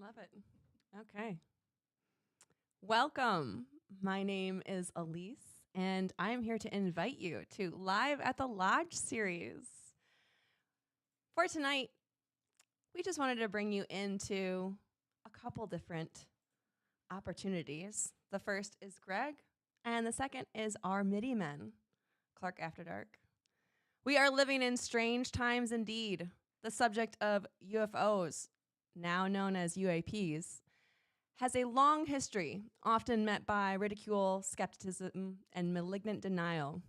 Love it. Okay. Welcome. My name is Elise, and I am here to invite you to Live at the Lodge series. For tonight, we just wanted to bring you into a couple different opportunities. The first is Greg, and the second is our MIDI men, Clark After Dark. We are living in strange times indeed. The subject of UFOs, now known as UAPs, has a long history, often met by ridicule, skepticism, and malignant denial.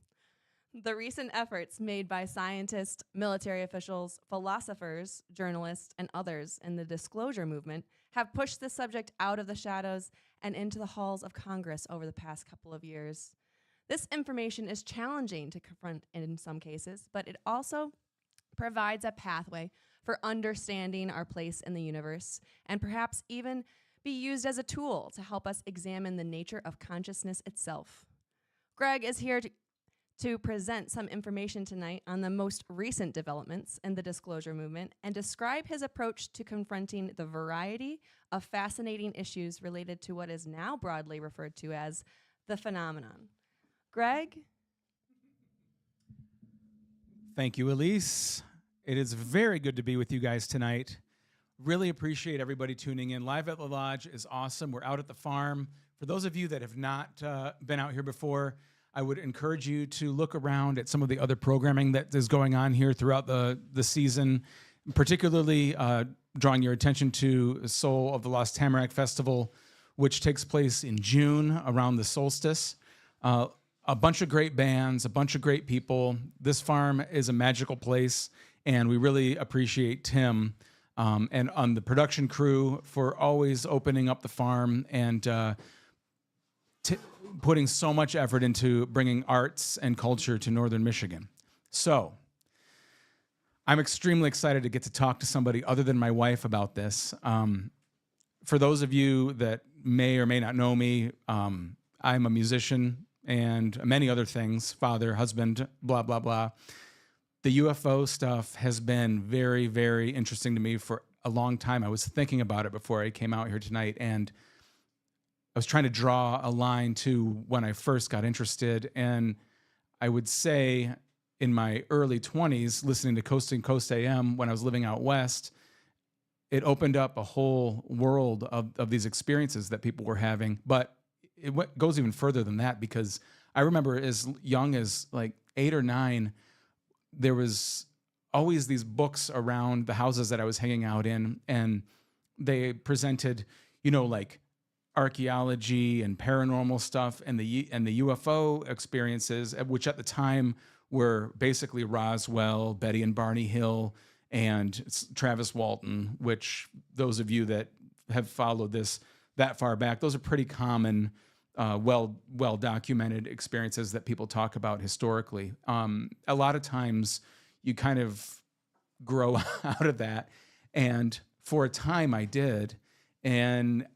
The recent efforts made by scientists, military officials, philosophers, journalists, and others in the disclosure movement have pushed this subject out of the shadows and into the halls of Congress over the past couple of years. This information is challenging to confront in some cases, but it also provides a pathway for understanding our place in the universe and perhaps even be used as a tool to help us examine the nature of consciousness itself. Greg is here to present some information tonight on the most recent developments in the disclosure movement and describe his approach to confronting the variety of fascinating issues related to what is now broadly referred to as the phenomenon. Greg? Thank you, Elise. It is very good to be with you guys tonight. Really appreciate everybody tuning in. Live at the Lodge is awesome. We're out at the farm. For those of you that have not been out here before, I would encourage you to look around at some of the other programming that is going on here throughout the season, particularly drawing your attention to Soul of the Lost Tamarack Festival, which takes place in June around the solstice. A bunch of great bands, a bunch of great people. This farm is a magical place, and we really appreciate Tim and on the production crew for always opening up the farm and putting so much effort into bringing arts and culture to Northern Michigan. So I'm extremely excited to get to talk to somebody other than my wife about this. For those of you that may or may not know me, I'm a musician and many other things, father, husband, blah, blah, blah. The UFO stuff has been very, very interesting to me for a long time. I was thinking about it before I came out here tonight, and I was trying to draw a line to when I first got interested. And I would say in my early 20s, listening to Coast and Coast AM when I was living out west, it opened up a whole world of these experiences that people were having. But it goes even further than that, because I remember as young as like 8 or 9, there was always these books around the houses that I was hanging out in, and they presented, like archaeology and paranormal stuff and the UFO experiences, which at the time were basically Roswell, Betty and Barney Hill, and Travis Walton, which those of you that have followed this that far back, those are pretty common, well documented experiences that people talk about historically. A lot of times you kind of grow out of that, and for a time I did, and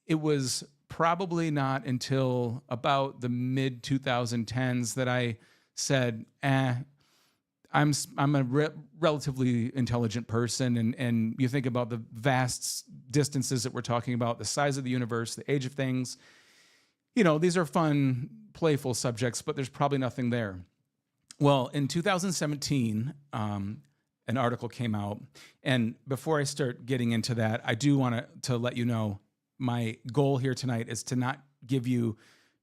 it was probably not until about the mid 2010s that I said, I'm a relatively intelligent person, and you think about the vast distances that we're talking about, the size of the universe, the age of things. These are fun, playful subjects, but there's probably nothing there. Well, in 2017, an article came out, and before I start getting into that, I do want to let you know my goal here tonight is to not give you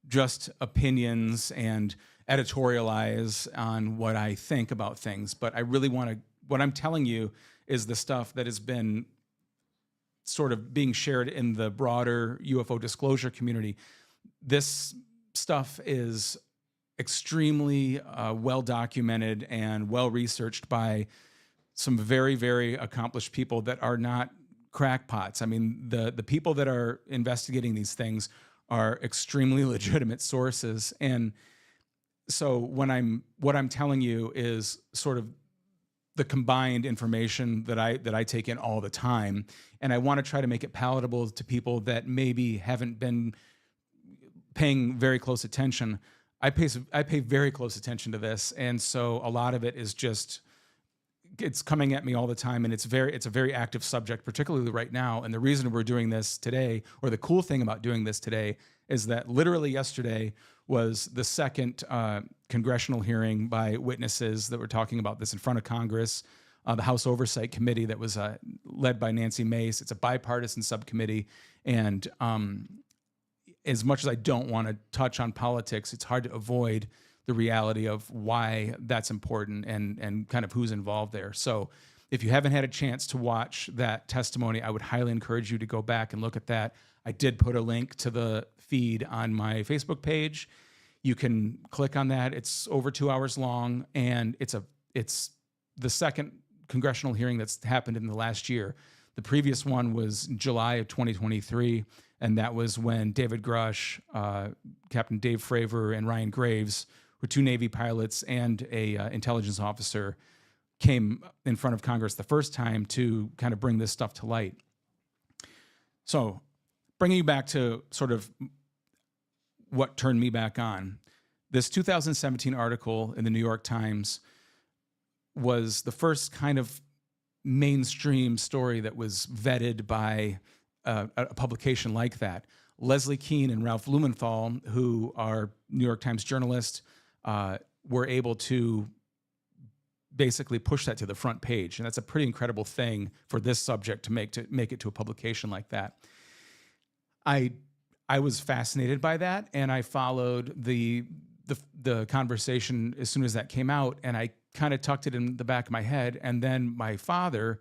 just opinions and editorialize on what I think about things, but I really want to, what I'm telling you is the stuff that has been sort of being shared in the broader UFO disclosure community. This stuff is extremely well documented and well researched by some very, very accomplished people that are not crackpots. I mean, the people that are investigating these things are extremely legitimate sources. And so what I'm telling you is sort of the combined information that I take in all the time, and I want to try to make it palatable to people that maybe haven't been paying very close attention. I pay very close attention to this, and so a lot of it is just it's coming at me all the time, and it's a very active subject, particularly right now. And the reason we're doing this today, or the cool thing about doing this today, is that literally yesterday was the second congressional hearing by witnesses that were talking about this in front of Congress. The House Oversight Committee that was led by Nancy Mace. It's a bipartisan subcommittee, and as much as I don't want to touch on politics, it's hard to avoid the reality of why that's important and kind of who's involved there. So if you haven't had a chance to watch that testimony, I would highly encourage you to go back and look at that. I did put a link to the feed on my Facebook page. You can click on that. It's over 2 hours long, and it's the second congressional hearing that's happened in the last year. The previous one was July of 2023, and that was when David Grush, Captain Dave Fravor, and Ryan Graves, who were two Navy pilots and a intelligence officer, came in front of Congress the first time to kind of bring this stuff to light. So bringing you back to sort of what turned me back on, this 2017 article in the New York Times was the first kind of mainstream story that was vetted by a publication like that. Leslie Kean and Ralph Blumenthal, who are New York Times journalists, were able to basically push that to the front page. And that's a pretty incredible thing for this subject to make it to a publication like that. I was fascinated by that, and I followed the conversation as soon as that came out, and I kind of tucked it in the back of my head. And then my father,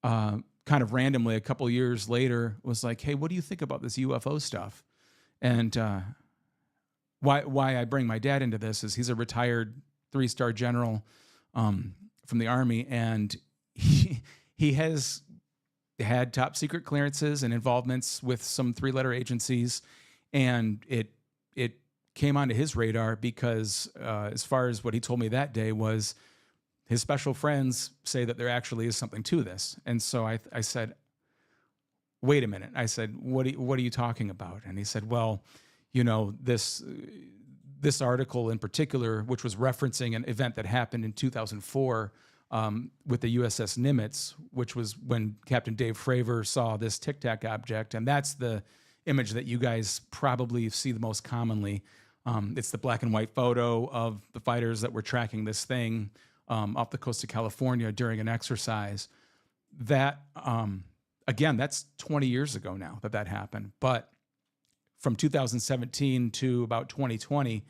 kind of randomly a couple years later, was like, "Hey, what do you think about this UFO stuff?" And why I bring my dad into this is he's a retired 3-star general from the Army, and he has had top secret clearances and involvements with some 3-letter agencies, and it came onto his radar because as far as what he told me that day was his special friends say that there actually is something to this. And so I said, "Wait a minute." I said, what are you talking about? And he said, "Well, you know, this article in particular, which was referencing an event that happened in 2004 with the USS Nimitz, which was when Captain Dave Fravor saw this Tic Tac object." And that's the image that you guys probably see the most commonly. It's the black and white photo of the fighters that were tracking this thing off the coast of California during an exercise. That, again, that's 20 years ago now that happened. But from 2017 to about 2020,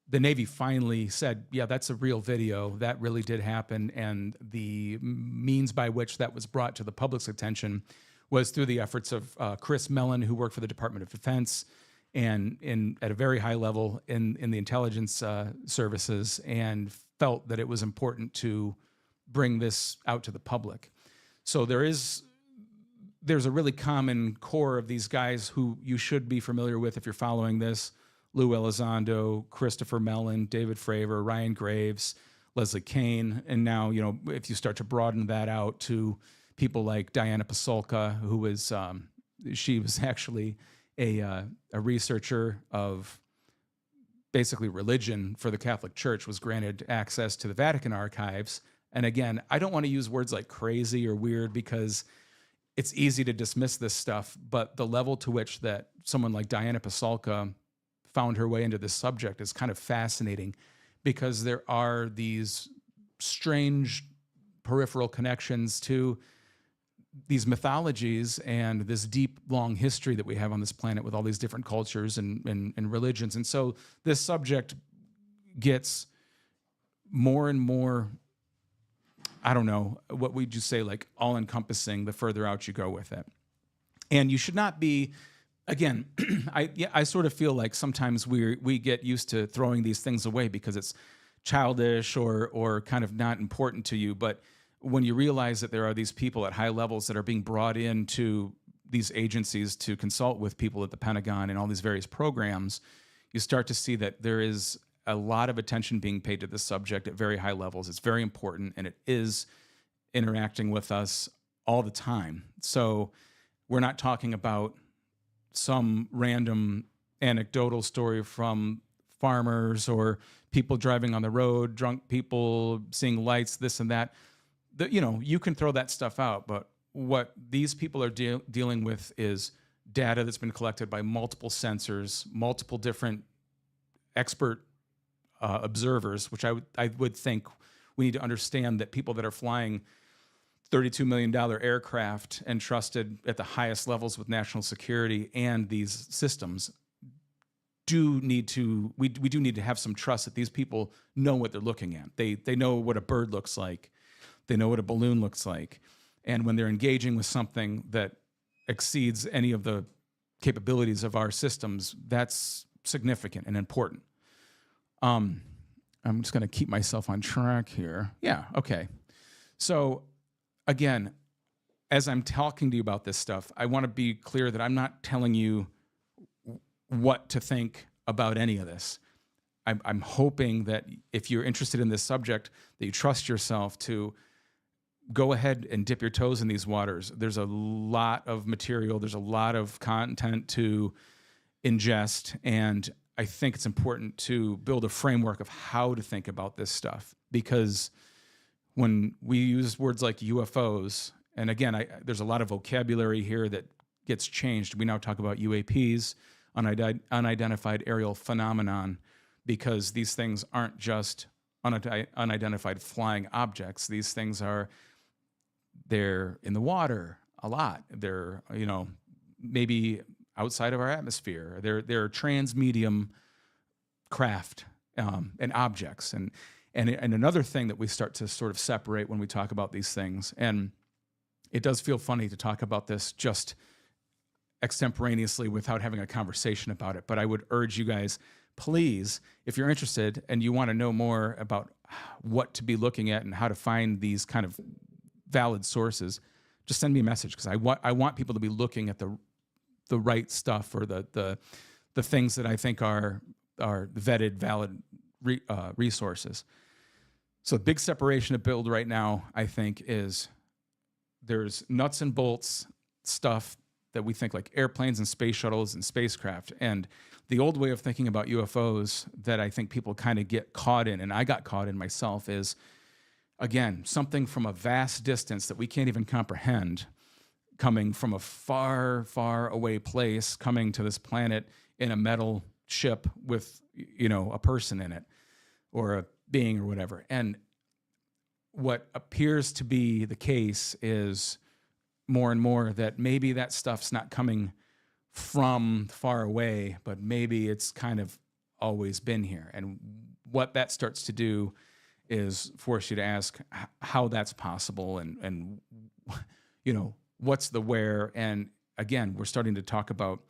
the Navy finally said, yeah, that's a real video. That really did happen. And the means by which that was brought to the public's attention was through the efforts of Chris Mellon, who worked for the Department of Defense and at a very high level in the intelligence services, and felt that it was important to bring this out to the public. So there's a really common core of these guys who you should be familiar with if you're following this: Lou Elizondo, Christopher Mellon, David Fravor, Ryan Graves, Leslie Kean, and now, you know, if you start to broaden that out to people like Diana Pasulka, who was she was actually a researcher of basically religion for the Catholic Church, was granted access to the Vatican archives. And again, I don't want to use words like crazy or weird because it's easy to dismiss this stuff, but the level to which that someone like Diana Pasulka found her way into this subject is kind of fascinating, because there are these strange peripheral connections to these mythologies and this deep, long history that we have on this planet with all these different cultures and religions. And so this subject gets more and more, I don't know, what would you say, like all-encompassing the further out you go with it. And you should not be, again, I sort of feel like sometimes we get used to throwing these things away because it's childish or kind of not important to you. But when you realize that there are these people at high levels that are being brought into these agencies to consult with people at the Pentagon and all these various programs, you start to see that there is a lot of attention being paid to this subject at very high levels. It's very important, and it is interacting with us all the time. So we're not talking about some random anecdotal story from farmers or people driving on the road, drunk people seeing lights, this and that. you can throw that stuff out, but what these people are dealing with is data that's been collected by multiple sensors, multiple different expert observers, which I would think we need to understand that people that are flying $32 million aircraft entrusted at the highest levels with national security and these systems we do need to have some trust that these people know what they're looking at. They know what a bird looks like. They know what a balloon looks like. And when they're engaging with something that exceeds any of the capabilities of our systems, that's significant and important. I'm just going to keep myself on track here. Yeah, okay. So again, as I'm talking to you about this stuff, I want to be clear that I'm not telling you what to think about any of this. I'm hoping that if you're interested in this subject, that you trust yourself to go ahead and dip your toes in these waters. There's a lot of material. There's a lot of content to ingest. And I think it's important to build a framework of how to think about this stuff. Because when we use words like UFOs, and again, there's a lot of vocabulary here that gets changed. We now talk about UAPs, unidentified aerial phenomenon, because these things aren't just unidentified flying objects. These things they're in the water a lot. They're, maybe outside of our atmosphere. They're transmedium craft and objects. And another thing that we start to sort of separate when we talk about these things, and it does feel funny to talk about this just extemporaneously without having a conversation about it. But I would urge you guys, please, if you're interested and you want to know more about what to be looking at and how to find these kind of valid sources, just send me a message, because I want people to be looking at the right stuff, or the things that I think are vetted, valid resources. So the big separation to build right now, I think, is there's nuts and bolts stuff that we think like airplanes and space shuttles and spacecraft. And the old way of thinking about UFOs that I think people kind of get caught in, and I got caught in myself, is, again, something from a vast distance that we can't even comprehend, coming from a far, far away place, coming to this planet in a metal ship with, a person in it, or a being, or whatever. And what appears to be the case is more and more that maybe that stuff's not coming from far away, but maybe it's kind of always been here. And what that starts to do is force you to ask how that's possible, and what's the where. And again, we're starting to talk about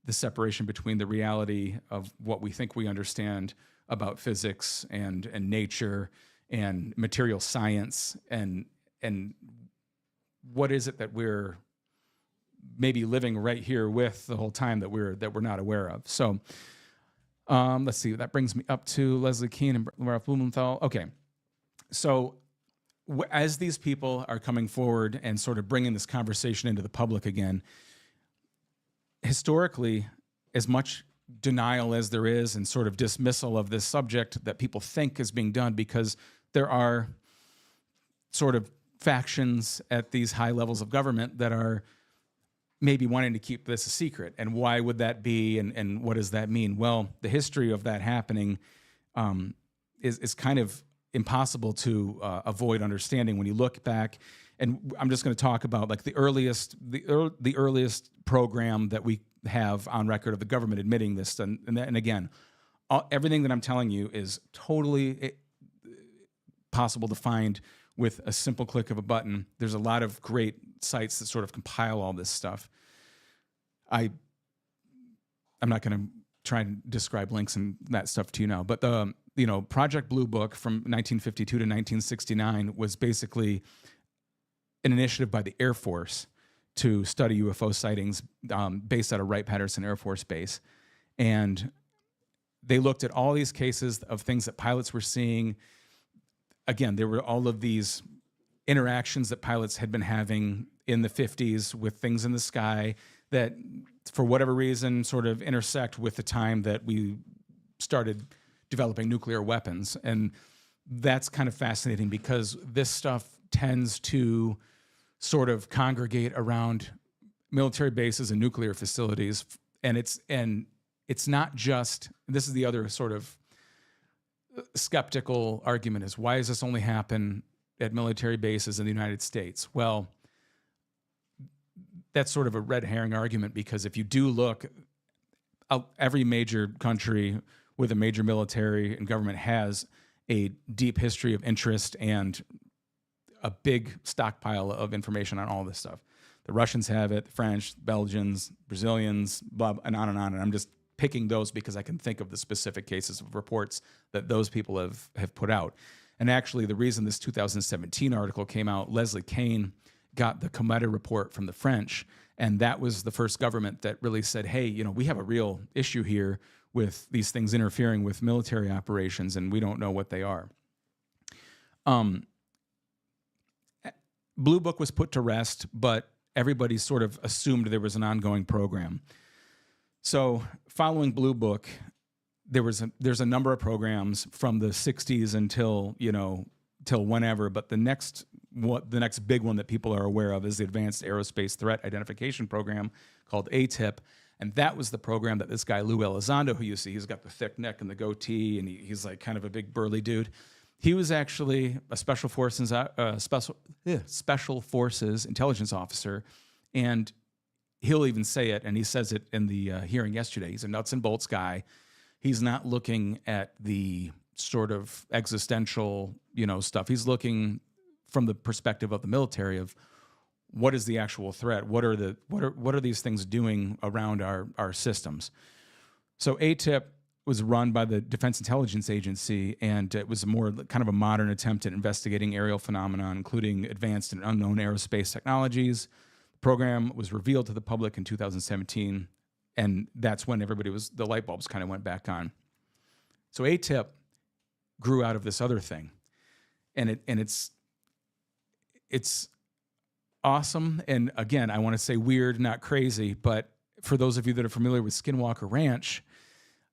the separation between the reality of what we think we understand about physics and nature and material science, and what is it that we're maybe living right here with the whole time that we're not aware of. So let's see, that brings me up to Leslie Keane and Ralph Blumenthal. Okay. So as these people are coming forward and sort of bringing this conversation into the public again, historically, as much denial as there is and sort of dismissal of this subject that people think is being done, because there are sort of factions at these high levels of government that are maybe wanting to keep this a secret. And why would that be? And what does that mean? Well, the history of that happening is kind of impossible to avoid understanding when you look back. And I'm just going to talk about like the earliest program that we have on record of the government admitting this. And again, everything that I'm telling you is totally possible to find with a simple click of a button. There's a lot of great sites that sort of compile all this stuff. I'm not going to try and describe links and that stuff to you now, but the Project Blue Book from 1952 to 1969 was basically an initiative by the Air Force to study UFO sightings based out of Wright-Patterson Air Force Base. And they looked at all these cases of things that pilots were seeing. Again, there were all of these interactions that pilots had been having in the 50s with things in the sky that, for whatever reason, sort of intersect with the time that we started developing nuclear weapons. And that's kind of fascinating, because this stuff tends to sort of congregate around military bases and nuclear facilities. And it's not just, this is the other sort of skeptical argument, is why does this only happen at military bases in the United States? Well, that's sort of a red herring argument, because if you do look, every major country with a major military and government has a deep history of interest and a big stockpile of information on all this stuff. The Russians have it, the French, Belgians, Brazilians, blah, and on and on. And I'm just picking those because I can think of the specific cases of reports that those people have put out. And actually, the reason this 2017 article came out, Leslie Kane got the Cometa report from the French, and that was the first government that really said, hey, you know, we have a real issue here with these things interfering with military operations, and we don't know what they are. Blue Book was put to rest, but everybody sort of assumed there was an ongoing program. So following Blue Book, there's a number of programs from the 60s until, you know, till whenever, but the next big one that people are aware of is the Advanced Aerospace Threat Identification Program, called ATIP. And that was the program that this guy, Lou Elizondo, who you see, he's got the thick neck and the goatee, and he's like kind of a big burly dude. He was actually a Special Forces intelligence officer, and he'll even say it, and he says it in the hearing yesterday. He's a nuts and bolts guy. He's not looking at the sort of existential, you know, stuff. He's looking from the perspective of the military of what is the actual threat? What are these things doing around our systems? So ATIP was run by the Defense Intelligence Agency, and it was more kind of a modern attempt at investigating aerial phenomena, including advanced and unknown aerospace technologies. The program was revealed to the public in 2017, and that's when the light bulbs kind of went back on. So ATIP grew out of this other thing, and it's awesome. And again, I want to say weird, not crazy, but for those of you that are familiar with Skinwalker Ranch,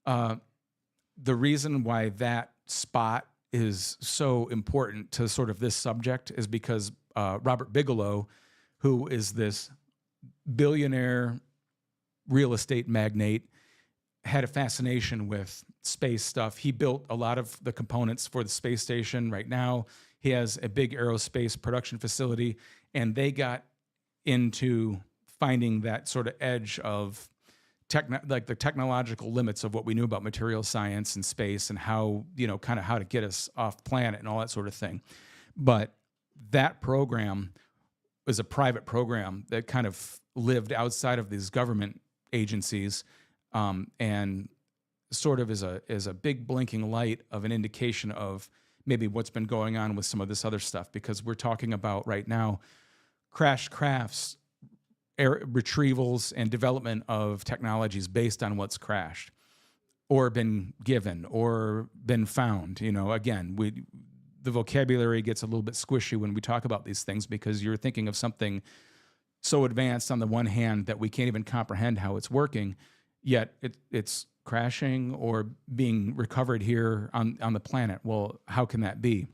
the reason why that spot is so important to sort of this subject is because Robert Bigelow, who is this billionaire real estate magnate, had a fascination with space stuff. He built a lot of the components for the space station. Right now, he has a big aerospace production facility, and they got into finding that sort of edge of like the technological limits of what we knew about material science and space, and how, you know, kind of how to get us off planet and all that sort of thing. But that program was a private program that kind of lived outside of these government agencies, and sort of is a big blinking light of an indication of maybe what's been going on with some of this other stuff, because we're talking about right now crashed crafts, retrievals, and development of technologies based on what's crashed or been given or been found. You know, again, the vocabulary gets a little bit squishy when we talk about these things, because you're thinking of something so advanced on the one hand that we can't even comprehend how it's working, yet it's crashing or being recovered here on the planet. Well, how can that be?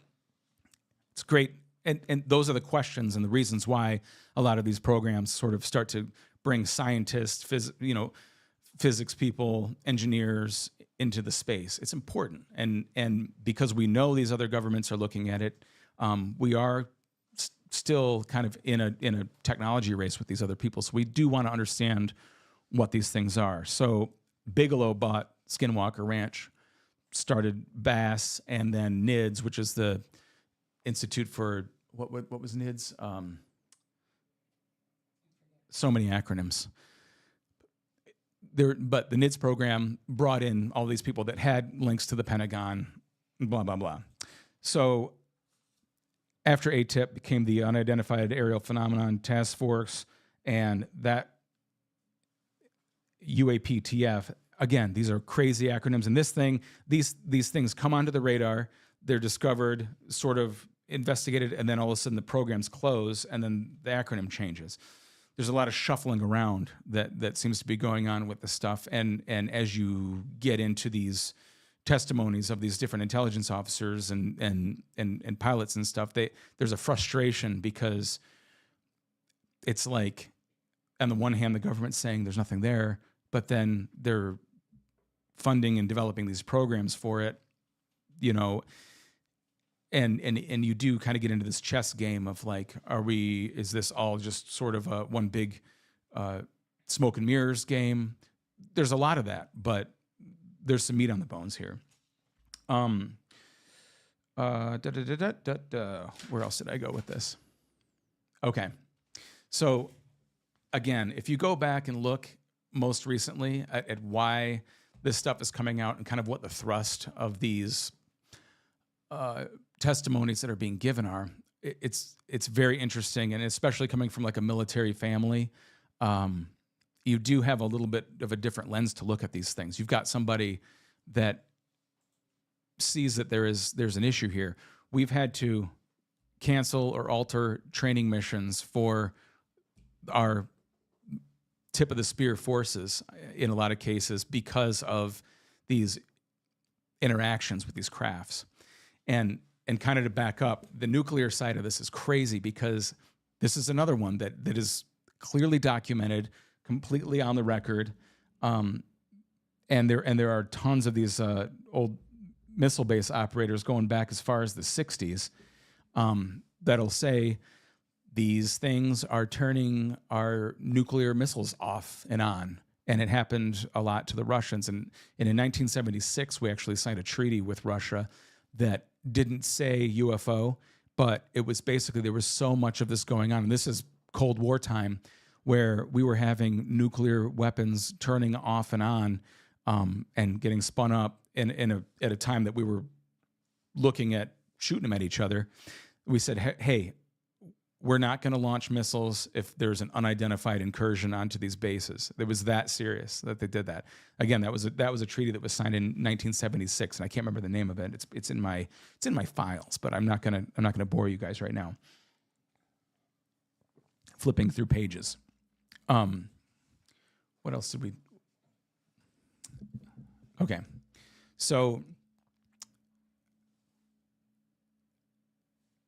It's great. And those are the questions and the reasons why a lot of these programs sort of start to bring scientists, physics people, engineers into the space. It's important. And because we know these other governments are looking at it, we are still kind of in a technology race with these other people. So we do want to understand what these things are. So Bigelow bought Skinwalker Ranch, started BASS, and then NIDS, which is the Institute for what was NIDS? So many acronyms. But the NIDS program brought in all these people that had links to the Pentagon, blah, blah, blah. So after ATIP became the Unidentified Aerial Phenomenon Task Force, and that UAPTF, again, these are crazy acronyms. And these things come onto the radar, they're discovered, sort of investigated, and then all of a sudden the programs close, and then the acronym changes. There's a lot of shuffling around that seems to be going on with the stuff. And as you get into these testimonies of these different intelligence officers and pilots and stuff, there's a frustration because it's like, on the one hand, the government's saying there's nothing there, but then they're funding and developing these programs for it, and you do kind of get into this chess game of like, is this all just sort of one big smoke and mirrors game? There's a lot of that, but there's some meat on the bones here. Where else did I go with this? Okay. So again, if you go back and look most recently at why this stuff is coming out and kind of what the thrust of these testimonies that are being given are, it's very interesting, and especially coming from like a military family, you do have a little bit of a different lens to look at these things. You've got somebody that sees that there's an issue here. We've had to cancel or alter training missions for our tip of the spear forces in a lot of cases because of these interactions with these crafts. And kind of to back up, the nuclear side of this is crazy because this is another one that is clearly documented, completely on the record, and there are tons of these old missile base operators going back as far as the 60s that'll say these things are turning our nuclear missiles off and on. And it happened a lot to the Russians. And in 1976, we actually signed a treaty with Russia that didn't say UFO, but it was basically, there was so much of this going on. And this is Cold War time, where we were having nuclear weapons turning off and on and getting spun up at a time that we were looking at shooting them at each other. We said, hey, we're not going to launch missiles if there's an unidentified incursion onto these bases. It was that serious that they did that. Again, that was a treaty that was signed in 1976, and I can't remember the name of it. It's in my files, but I'm not gonna bore you guys right now. Flipping through pages. What else did we? Okay, so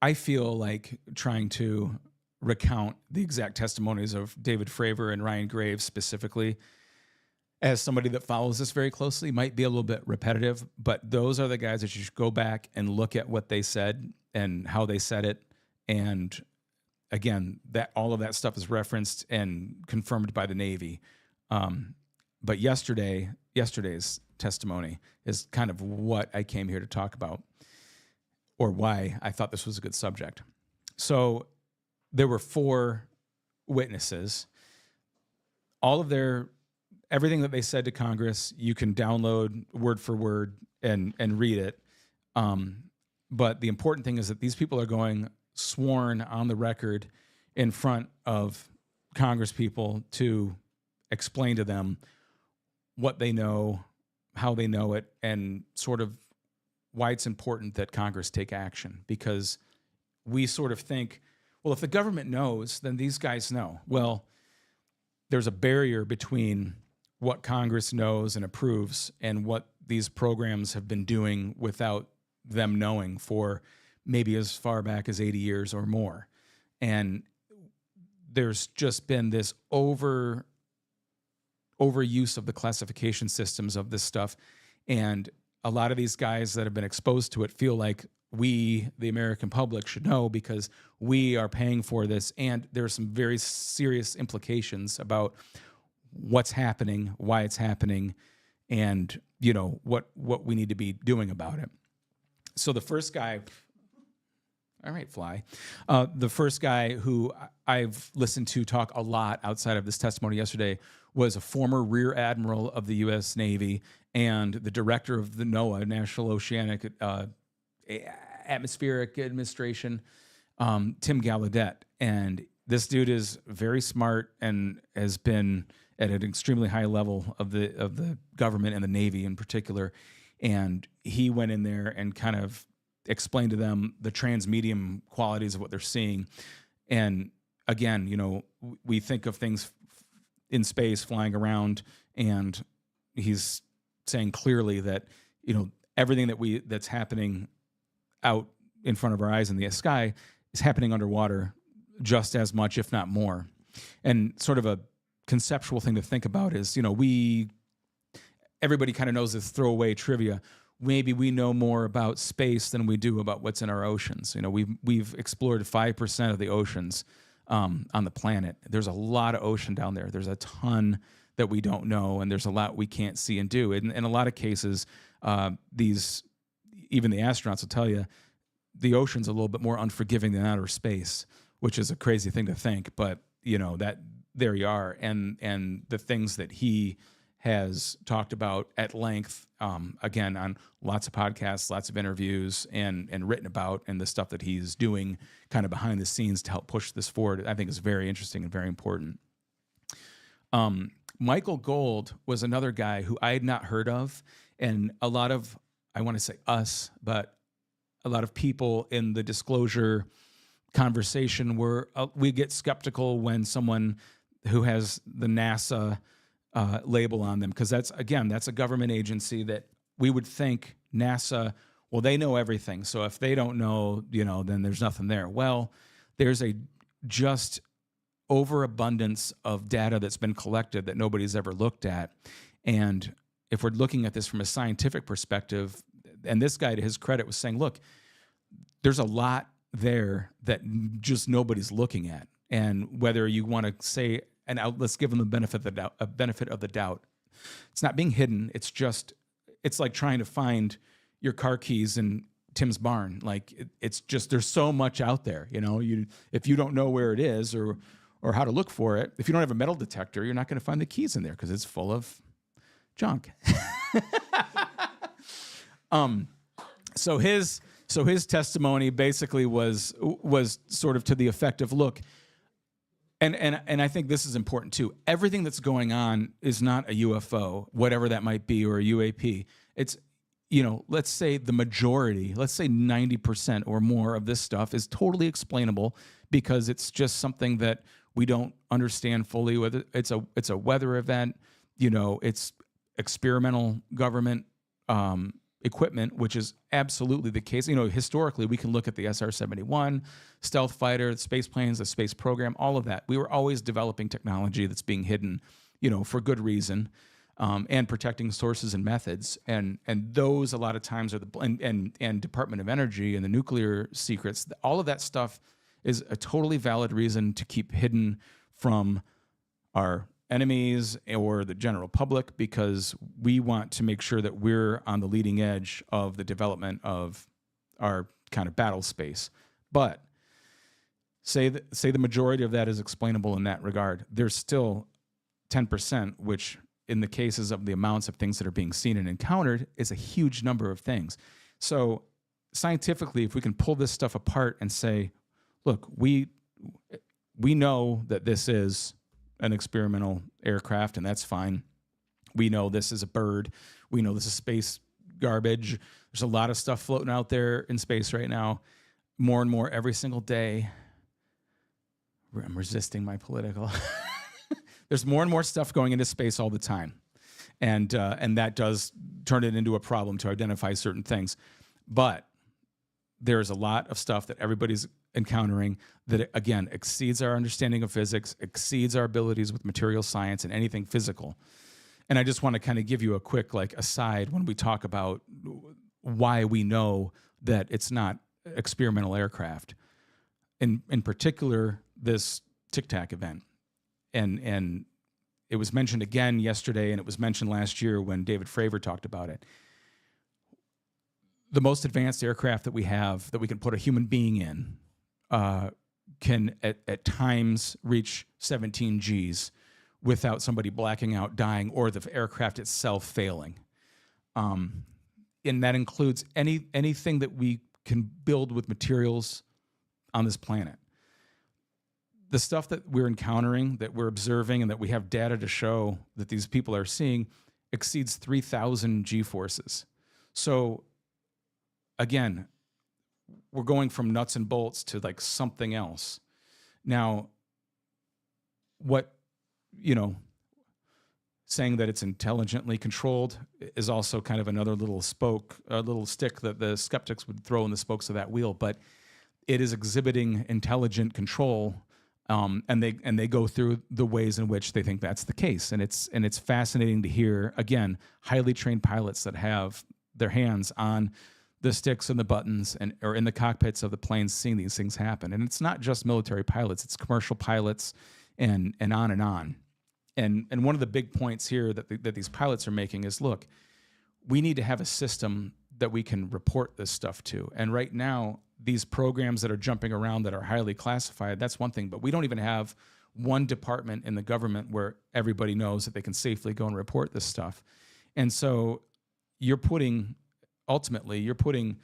I feel like trying to recount the exact testimonies of David Fravor and Ryan Graves specifically, as somebody that follows this very closely, might be a little bit repetitive, but those are the guys that you should go back and look at what they said and how they said it. And again, that all of that stuff is referenced and confirmed by the Navy. But yesterday's testimony is kind of what I came here to talk about, or why I thought this was a good subject. So there were 4 witnesses. All of everything that they said to Congress, you can download word for word and read it. But the important thing is that these people are going sworn on the record in front of Congress people to explain to them what they know, how they know it, and sort of why it's important that Congress take action. Because we sort of think, well, if the government knows, then these guys know. Well, there's a barrier between what Congress knows and approves and what these programs have been doing without them knowing for maybe as far back as 80 years or more. And there's just been this overuse of the classification systems of this stuff. And a lot of these guys that have been exposed to it feel like we, the American public, should know because we are paying for this. And there are some very serious implications about what's happening, why it's happening, and what we need to be doing about it. So the first guy, all right, Fly. The first guy who I've listened to talk a lot outside of this testimony yesterday was a former Rear Admiral of the U.S. Navy and the director of the NOAA, National Oceanic Atmospheric Administration, Tim Gallaudet. And this dude is very smart and has been at an extremely high level of the government and the Navy in particular. And he went in there and kind of explained to them the transmedium qualities of what they're seeing. And again, we think of things in space flying around, and he's saying clearly that, everything that's happening out in front of our eyes in the sky is happening underwater just as much, if not more. And sort of a conceptual thing to think about is, everybody kind of knows this throwaway trivia. Maybe we know more about space than we do about what's in our oceans. We've explored 5% of the oceans on the planet. There's a lot of ocean down there. There's a ton that we don't know, and there's a lot we can't see and do. In a lot of cases, even the astronauts will tell you, the ocean's a little bit more unforgiving than outer space, which is a crazy thing to think. But that there you are, and the things that he has talked about at length, again, on lots of podcasts, lots of interviews, and written about, and the stuff that he's doing kind of behind the scenes to help push this forward, I think is very interesting and very important. Michael Gold was another guy who I had not heard of, and a lot of, I want to say us, but a lot of people in the disclosure conversation we get skeptical when someone who has the NASA label on them, because that's a government agency that we would think NASA, well, they know everything. So if they don't know, then there's nothing there. Well, there's a just overabundance of data that's been collected that nobody's ever looked at. And if we're looking at this from a scientific perspective, and this guy, to his credit, was saying, look, there's a lot there that just nobody's looking at. And whether you want to say, let's give them the benefit of the doubt. It's not being hidden. It's like trying to find your car keys in Tim's barn. Like it's just, there's so much out there. If you don't know where it is or how to look for it, if you don't have a metal detector, you're not going to find the keys in there because it's full of junk. So his testimony basically was sort of to the effect of, look, and I think this is important too. Everything that's going on is not a UFO, whatever that might be, or a UAP. It's, let's say the majority, let's say 90% or more of this stuff is totally explainable because it's just something that we don't understand fully. Whether it's a weather event, it's experimental government equipment, which is absolutely the case. Historically, we can look at the SR-71, stealth fighter, the space planes, the space program, all of that. We were always developing technology that's being hidden, for good reason, and protecting sources and methods. And those a lot of times are and Department of Energy and the nuclear secrets. All of that stuff is a totally valid reason to keep hidden from our enemies or the general public, because we want to make sure that we're on the leading edge of the development of our kind of battle space. But say the majority of that is explainable in that regard. There's still 10%, which in the cases of the amounts of things that are being seen and encountered is a huge number of things. So scientifically, if we can pull this stuff apart and say, look, we know that this is an experimental aircraft, and that's fine. We know this is a bird. We know this is space garbage. There's a lot of stuff floating out there in space right now, more and more every single day. I'm resisting my political. There's more and more stuff going into space all the time, and that does turn it into a problem to identify certain things. But there's a lot of stuff that everybody's encountering that, again, exceeds our understanding of physics, exceeds our abilities with material science and anything physical. And I just want to kind of give you a quick aside when we talk about why we know that it's not experimental aircraft. In particular, this Tic Tac event. And it was mentioned again yesterday, and it was mentioned last year when David Fravor talked about it. The most advanced aircraft that we have that we can put a human being in can at times reach 17 Gs without somebody blacking out, dying, or the aircraft itself failing. And that includes anything that we can build with materials on this planet. The stuff that we're encountering, that we're observing, and that we have data to show that these people are seeing exceeds 3,000 G-forces. So again, we're going from nuts and bolts to something else. Now, saying that it's intelligently controlled is also kind of another little stick that the skeptics would throw in the spokes of that wheel. But it is exhibiting intelligent control, and they go through the ways in which they think that's the case. And it's fascinating to hear, again, highly trained pilots that have their hands on the sticks and the buttons or in the cockpits of the planes, seeing these things happen. And it's not just military pilots; it's commercial pilots, and on and on. And one of the big points here that these pilots are making is, look, we need to have a system that we can report this stuff to. And right now, these programs that are jumping around that are highly classified, that's one thing, but we don't even have one department in the government where everybody knows that they can safely go and report this stuff. And so ultimately, you're putting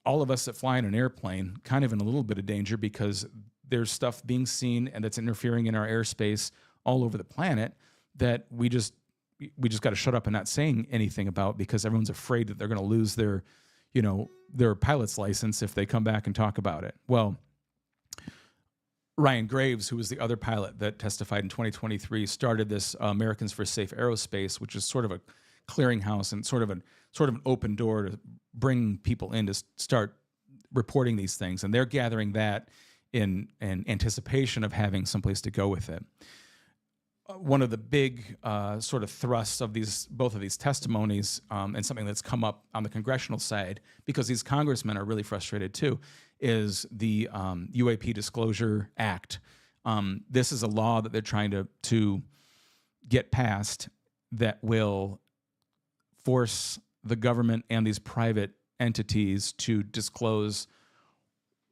all of us that fly in an airplane kind of in a little bit of danger, because there's stuff being seen and that's interfering in our airspace all over the planet that we just got to shut up and not saying anything about, because everyone's afraid that they're going to lose their pilot's license if they come back and talk about it. Well, Ryan Graves, who was the other pilot that testified in 2023, started this Americans for Safe Aerospace, which is sort of a clearinghouse and sort of an open door to bring people in to start reporting these things. And they're gathering that in anticipation of having someplace to go with it. One of the big sort of thrusts of both of these testimonies, and something that's come up on the congressional side, because these congressmen are really frustrated too, is the UAP Disclosure Act. This is a law that they're trying to get passed that will force the government and these private entities to disclose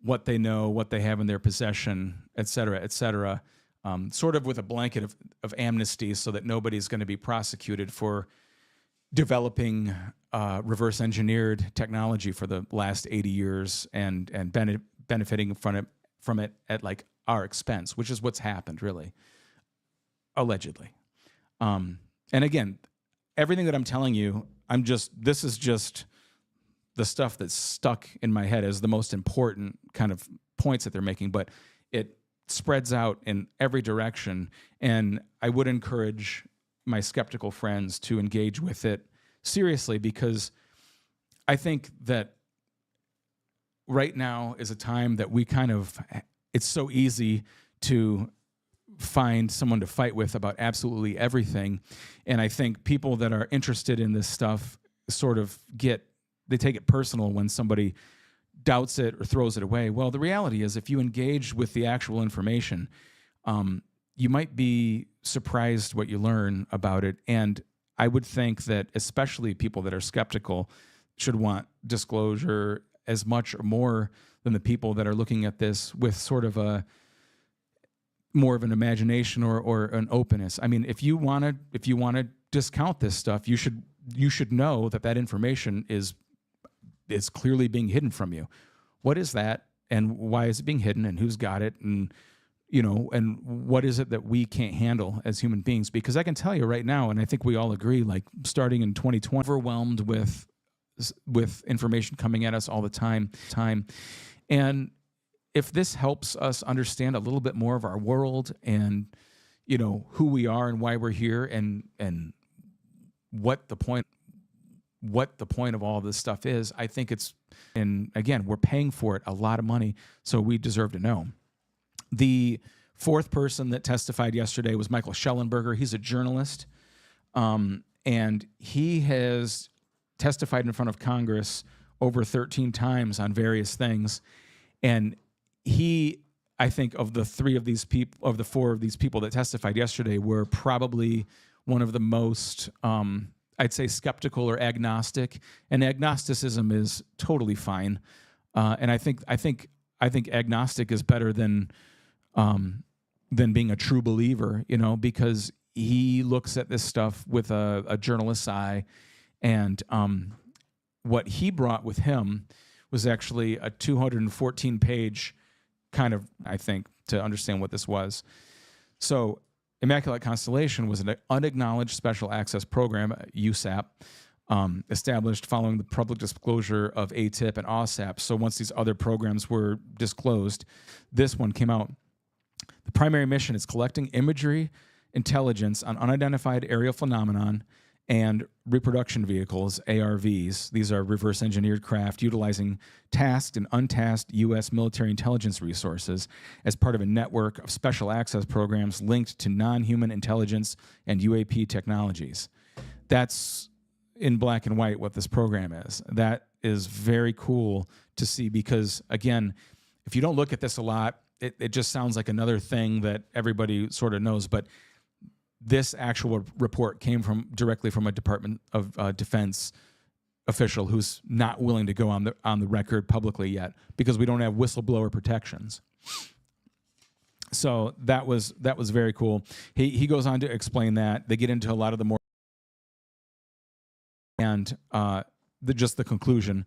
what they know, what they have in their possession, et cetera, sort of with a blanket of amnesty, so that nobody's going to be prosecuted for developing reverse engineered technology for the last 80 years and benefiting from it at like our expense, which is what's happened, really, allegedly. And again, everything that I'm telling you, this is just the stuff that's stuck in my head as the most important kind of points that they're making, but it spreads out in every direction. And I would encourage my skeptical friends to engage with it seriously, because I think that right now is a time that it's so easy to find someone to fight with about absolutely everything. And I think people that are interested in this stuff sort of they take it personal when somebody doubts it or throws it away. Well, the reality is, if you engage with the actual information, you might be surprised what you learn about it. And I would think that especially people that are skeptical should want disclosure as much or more than the people that are looking at this with sort of more of an imagination or an openness. I mean, if you want to discount this stuff, you should know that information is clearly being hidden from you. What is that, and why is it being hidden, and who's got it, and and what is it that we can't handle as human beings? Because I can tell you right now, and I think we all agree, like starting in 2020, overwhelmed with information coming at us all the time. And if this helps us understand a little bit more of our world and who we are and why we're here and what the point of all this stuff is, I think and again, we're paying for it a lot of money, so we deserve to know. The fourth person that testified yesterday was Michael Schellenberger. He's a journalist, and he has testified in front of Congress over 13 times on various things. And I think of the four of these people that testified yesterday, were probably one of the most, I'd say, skeptical or agnostic. And agnosticism is totally fine. And I think agnostic is better than being a true believer, because he looks at this stuff with a journalist's eye. And what he brought with him was actually a 214-page kind of, I think, to understand what this was. So Immaculate Constellation was an unacknowledged special access program, USAP, established following the public disclosure of ATIP and OSAP. So once these other programs were disclosed, this one came out. The primary mission is collecting imagery intelligence on unidentified aerial phenomenon and reproduction vehicles, ARVs. These are reverse engineered craft utilizing tasked and untasked U.S. military intelligence resources as part of a network of special access programs linked to non-human intelligence and UAP technologies. That's in black and white what this program is. That is very cool to see because, again, if you don't look at this a lot, it just sounds like another thing that everybody sort of knows. But this actual report came directly from a Department of Defense official who's not willing to go on the record publicly yet because we don't have whistleblower protections. So that was very cool. He goes on to explain that. They get into a lot of the more and just the conclusion.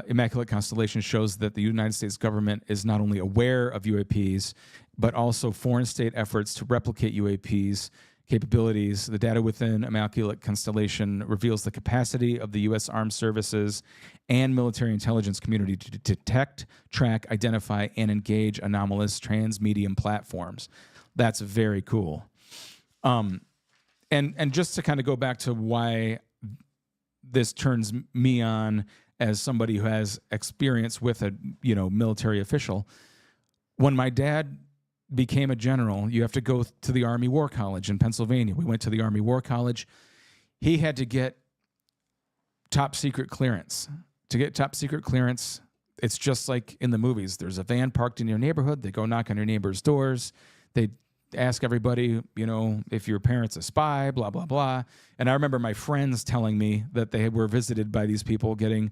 Immaculate Constellation shows that the United States government is not only aware of UAPs, but also foreign state efforts to replicate UAPs capabilities. The data within Immaculate Constellation reveals the capacity of the U.S. Armed Services and military intelligence community to detect, track, identify, and engage anomalous transmedium platforms. That's very cool. And just to kind of go back to why this turns me on as somebody who has experience with a military official. When my dad became a general, you have to go to the Army War College in Pennsylvania. We went to the Army War College. He had to get top secret clearance. To get top secret clearance, it's just like in the movies. There's a van parked in your neighborhood. They go knock on your neighbor's doors. They ask everybody, if your parent's a spy, blah, blah, blah. And I remember my friends telling me that they were visited by these people getting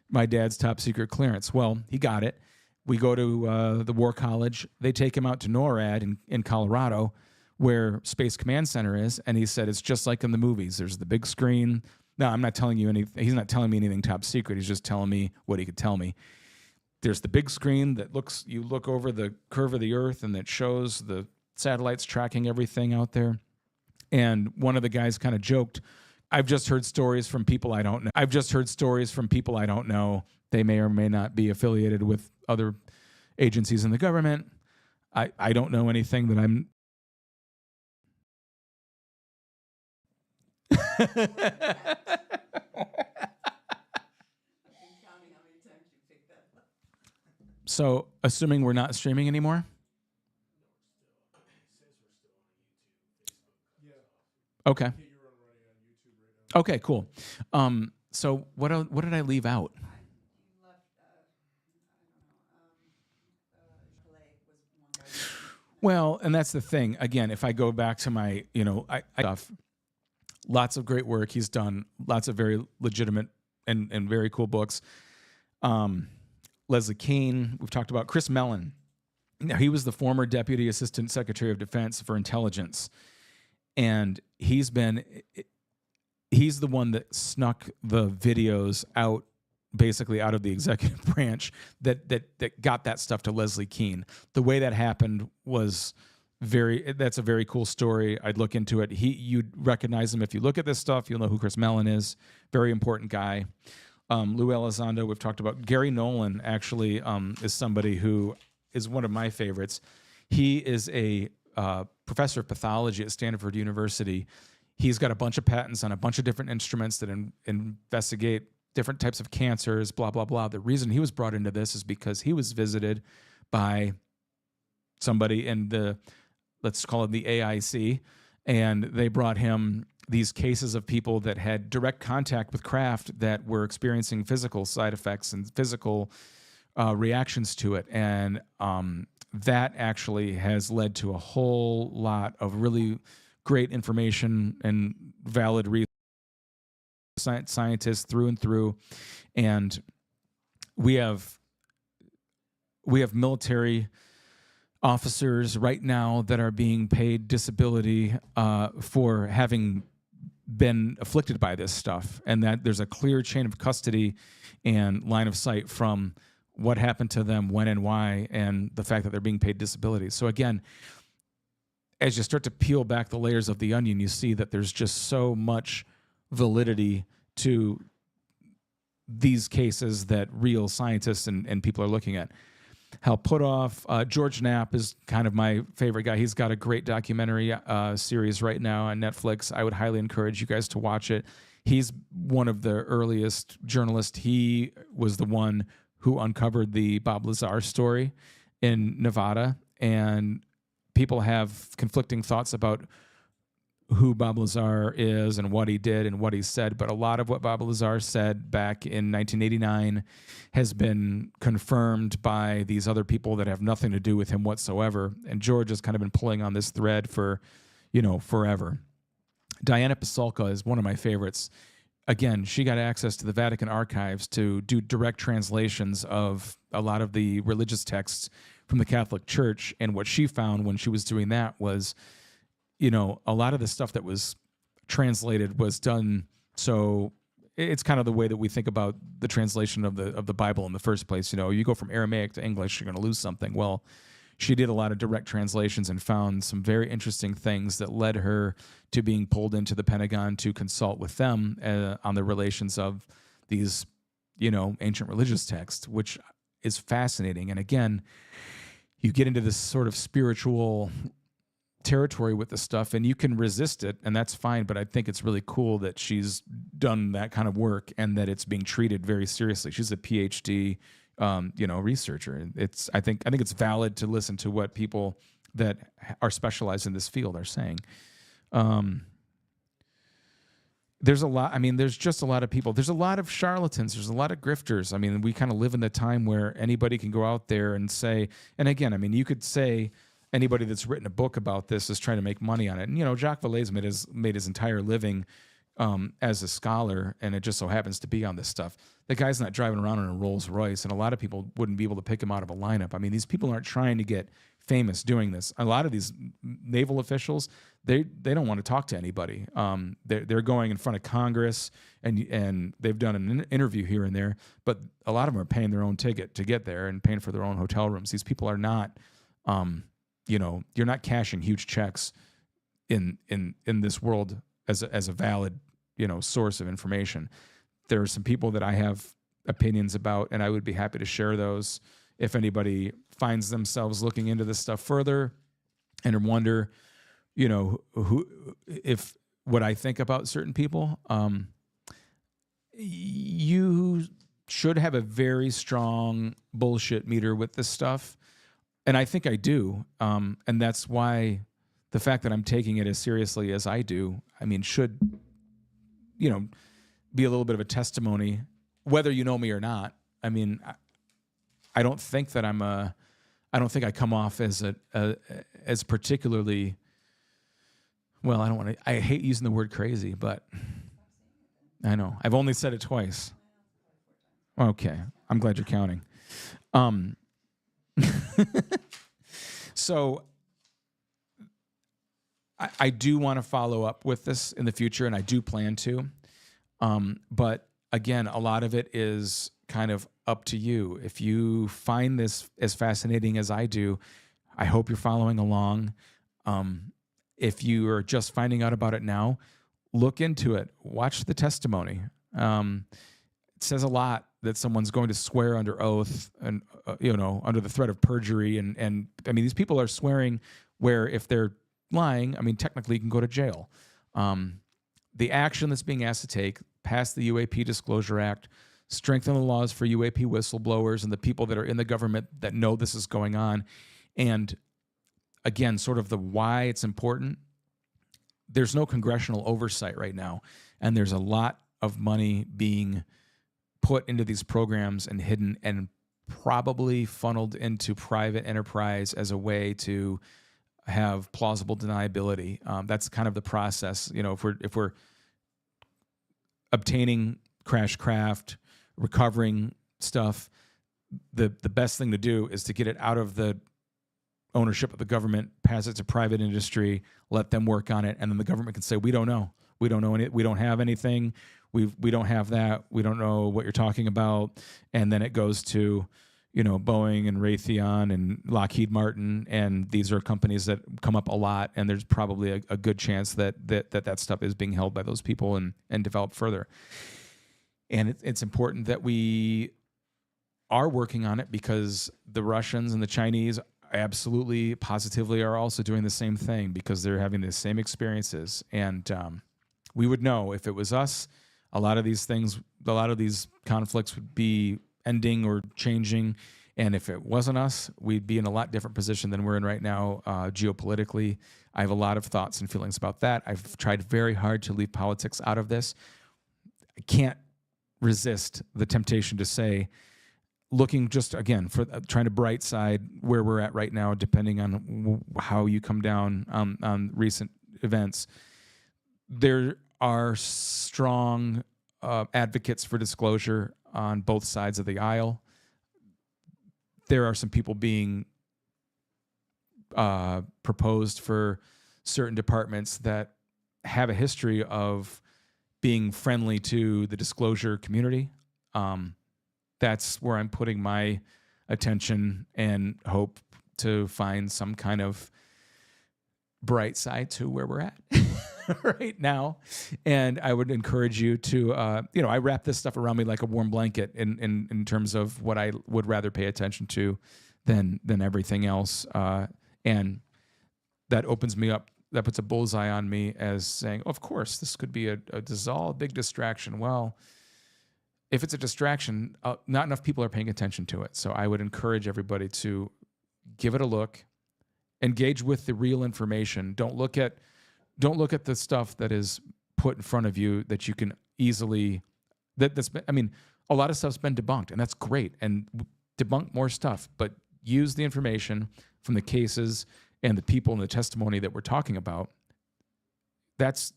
my dad's top secret clearance. Well, he got it. We go to the War College. They take him out to NORAD in Colorado, where Space Command Center is. And he said, it's just like in the movies. There's the big screen. No, I'm not telling you anything. He's not telling me anything top secret. He's just telling me what he could tell me. There's the big screen that you look over the curve of the Earth and that shows the satellites tracking everything out there. And one of the guys kind of joked, I've just heard stories from people I don't know. They may or may not be affiliated with other agencies in the government. I don't know anything that I'm... So, assuming we're not streaming anymore? Okay. Okay, cool. So what did I leave out? Well, and that's the thing. Again, if I go back to my, I stuff, lots of great work he's done, lots of very legitimate and very cool books. Leslie Kean, we've talked about Chris Mellon. Now, he was the former Deputy Assistant Secretary of Defense for Intelligence. And he's the one that snuck the videos out, basically out of the executive branch that got that stuff to Leslie Kean. The way that happened was that's a very cool story. I'd look into it. You'd recognize him. If you look at this stuff, you'll know who Chris Mellon is. Very important guy. Lou Elizondo, we've talked about. Gary Nolan actually is somebody who is one of my favorites. He is a professor of pathology at Stanford University. He's got a bunch of patents on a bunch of different instruments that investigate different types of cancers, blah, blah, blah. The reason he was brought into this is because he was visited by somebody in let's call it the AIC, and they brought him these cases of people that had direct contact with craft that were experiencing physical side effects and physical reactions to it. And that actually has led to a whole lot of really great information and valid research. Scientists through and through. And we have military officers right now that are being paid disability for having been afflicted by this stuff, and that there's a clear chain of custody and line of sight from what happened to them, when and why, and the fact that they're being paid disability. So again, as you start to peel back the layers of the onion, you see that there's just so much validity to these cases that real scientists and people are looking at. Hal Puthoff. George Knapp is kind of my favorite guy. He's got a great documentary series right now on Netflix. I would highly encourage you guys to watch it. He's one of the earliest journalists. He was the one who uncovered the Bob Lazar story in Nevada, and people have conflicting thoughts about who Bob Lazar is and what he did and what he said, but a lot of what Bob Lazar said back in 1989 has been confirmed by these other people that have nothing to do with him whatsoever, and George has kind of been pulling on this thread for, forever. Diana Pasulka is one of my favorites. Again, she got access to the Vatican archives to do direct translations of a lot of the religious texts from the Catholic Church, and what she found when she was doing that was, a lot of the stuff that was translated was done. So it's kind of the way that we think about the translation of the Bible in the first place. You go from Aramaic to English, you're going to lose something. Well, she did a lot of direct translations and found some very interesting things that led her to being pulled into the Pentagon to consult with them on the relations of these, ancient religious texts, which is fascinating. And again, you get into this sort of spiritual territory with the stuff, and you can resist it, and that's fine. But I think it's really cool that she's done that kind of work and that it's being treated very seriously. She's a PhD, researcher. I think it's valid to listen to what people that are specialized in this field are saying. There's a lot. There's just a lot of people. There's a lot of charlatans. There's a lot of grifters. We kind of live in the time where anybody can go out there and say, and again, you could say anybody that's written a book about this is trying to make money on it. And, Jacques Vallée's made his entire living as a scholar, and it just so happens to be on this stuff. The guy's not driving around in a Rolls Royce, and a lot of people wouldn't be able to pick him out of a lineup. These people aren't trying to get famous doing this. A lot of these naval officials, they don't want to talk to anybody. They're going in front of Congress, and they've done an interview here and there, but a lot of them are paying their own ticket to get there and paying for their own hotel rooms. These people are not, you're not cashing huge checks in this world as a valid, source of information. There are some people that I have opinions about, and I would be happy to share those if anybody finds themselves looking into this stuff further and wonder, if what I think about certain people. You should have a very strong bullshit meter with this stuff, and I think I do. And that's why the fact that I'm taking it as seriously as I do, should, be a little bit of a testimony, whether you know me or not. I don't think that I don't think I come off as as particularly, well, I hate using the word crazy, but I know. I've only said it twice. Okay. I'm glad you're counting. So I do want to follow up with this in the future, and I do plan to. But again, a lot of it is kind of up to you. If you find this as fascinating as I do, I hope you're following along. If you are just finding out about it now, look into it. Watch the testimony. It says a lot that someone's going to swear under oath and, under the threat of perjury. And these people are swearing where if they're lying, technically you can go to jail. The action that's being asked to take, pass the UAP Disclosure Act, strengthen the laws for UAP whistleblowers and the people that are in the government that know this is going on. And again, sort of the why it's important. There's no congressional oversight right now, and there's a lot of money being put into these programs and hidden and probably funneled into private enterprise as a way to have plausible deniability. That's kind of the process. If we're obtaining crash craft, recovering stuff, the best thing to do is to get it out of the ownership of the government, pass it to private industry, let them work on it, and then the government can say, we don't know any, we don't have anything, we don't have that, we don't know what you're talking about, and then it goes to Boeing and Raytheon and Lockheed Martin, and these are companies that come up a lot, and there's probably a good chance that stuff is being held by those people and developed further. And it's important that we are working on it because the Russians and the Chinese absolutely, positively are also doing the same thing because they're having the same experiences. And we would know if it was us, a lot of these conflicts would be ending or changing. And if it wasn't us, we'd be in a lot different position than we're in right now geopolitically. I have a lot of thoughts and feelings about that. I've tried very hard to leave politics out of this. I can't resist the temptation to say, looking just, again, for trying to bright side where we're at right now, depending on how you come down on recent events, there are strong advocates for disclosure on both sides of the aisle. There are some people being proposed for certain departments that have a history of being friendly to the disclosure community. That's where I'm putting my attention and hope to find some kind of bright side to where we're at right now. And I would encourage you to, I wrap this stuff around me like a warm blanket in terms of what I would rather pay attention to than everything else. And that opens me up. That puts a bullseye on me as saying, of course, this could be a big distraction. Well, if it's a distraction, not enough people are paying attention to it. So I would encourage everybody to give it a look, engage with the real information. Don't look at the stuff that is put in front of you that you can easily. A lot of stuff's been debunked, and that's great. And debunk more stuff, but use the information from the cases and the people and the testimony that we're talking about. That's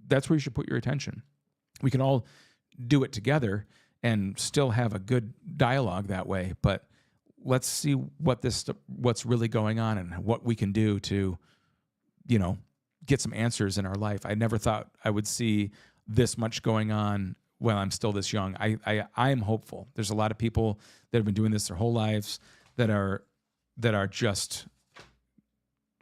where you should put your attention. We can all do it together and still have a good dialogue that way, but let's see what's really going on and what we can do to, get some answers in our life. I never thought I would see this much going on while I'm still this young. I am hopeful. There's a lot of people that have been doing this their whole lives that are just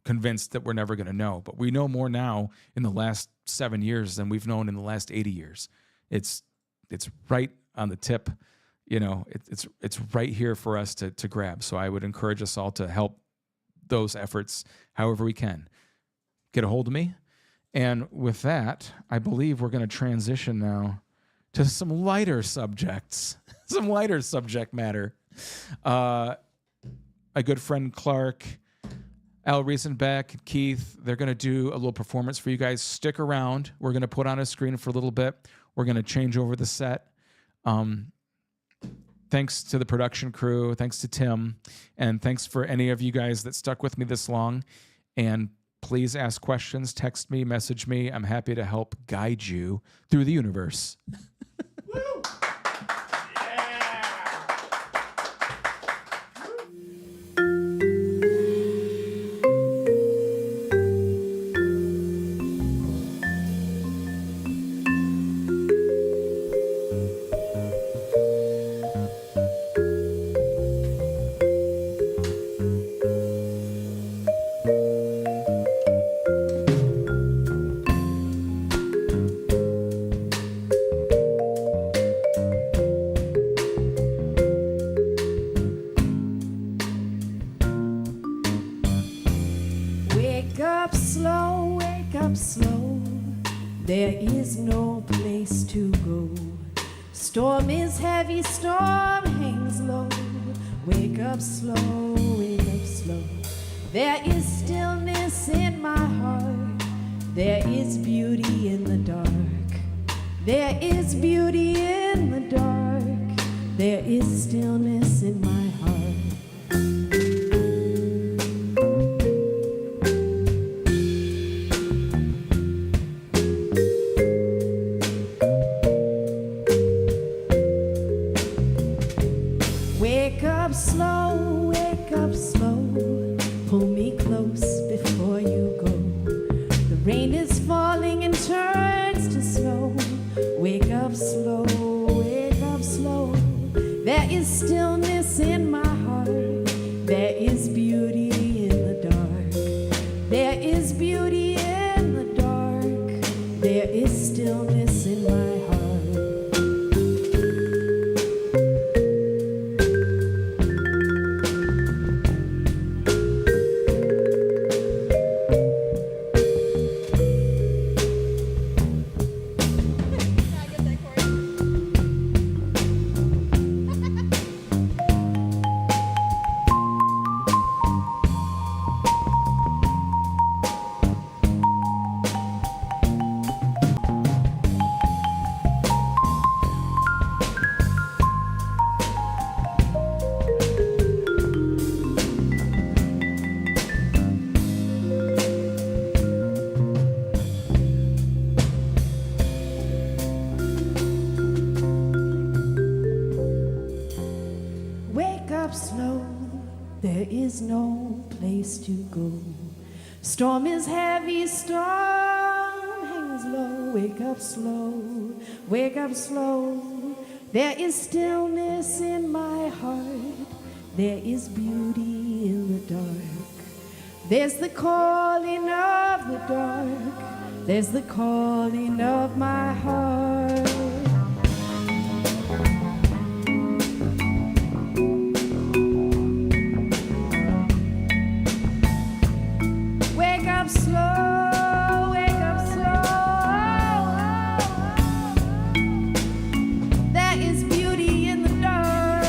convinced that we're never going to know. But we know more now in the last 7 years than we've known in the last 80 years. It's right on the tip, it's right here for us to grab. So I would encourage us all to help those efforts however we can. Get a hold of me. And with that, I believe we're going to transition now to some lighter subjects, some lighter subject matter. A good friend, Clark, Al Riesenbeck, Keith, they're going to do a little performance for you guys. Stick around. We're going to put on a screen for a little bit. We're going to change over the set. Thanks to the production crew. Thanks to Tim. And thanks for any of you guys that stuck with me this long. And please ask questions. Text me, message me. I'm happy to help guide you through the universe. Woo! Slow, there is no place to go. Storm is heavy, storm hangs low. Wake up slow, wake up slow. There is stillness in my heart. There is beauty in the dark. There is beauty in the dark. There is stillness in my heart. Wake up slow, pull me close before you go. The rain is falling and turns to snow. Wake up slow, there is stillness in my heart. There is beauty in the dark. There is beauty in the dark. There is stillness in my heart. Storm is heavy, storm hangs low. Wake up slow, wake up slow. There is stillness in my heart. There is beauty in the dark. There's the calling of the dark. There's the calling of my heart. Wake up slow, wake up slow. There is beauty in the dark.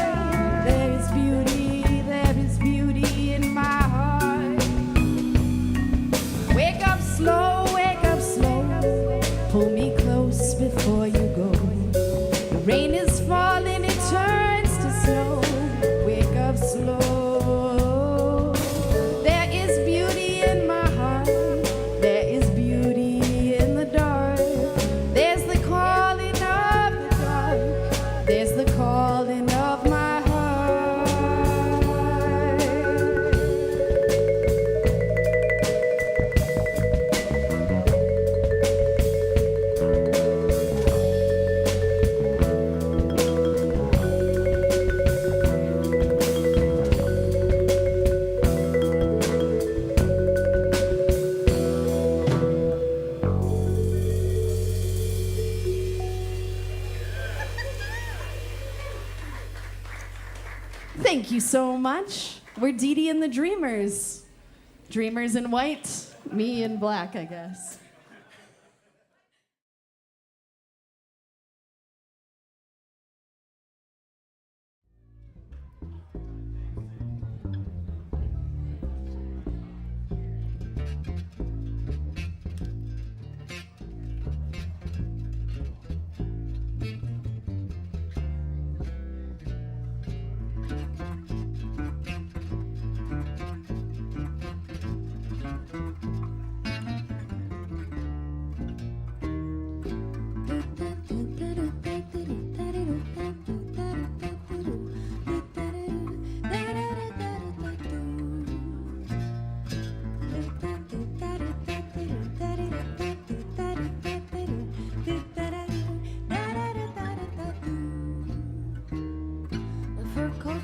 There is beauty in my heart. Wake up slow, pull me close before you go. The rain is falling, it turns to snow. Wake up slow. There is beauty in my heart. There is beauty in the dark. There's the calling of the dark. There's the calling of my heart. Thank you so much. We're Dee Dee and the Dreamers. Dreamers in white, me in black, I guess.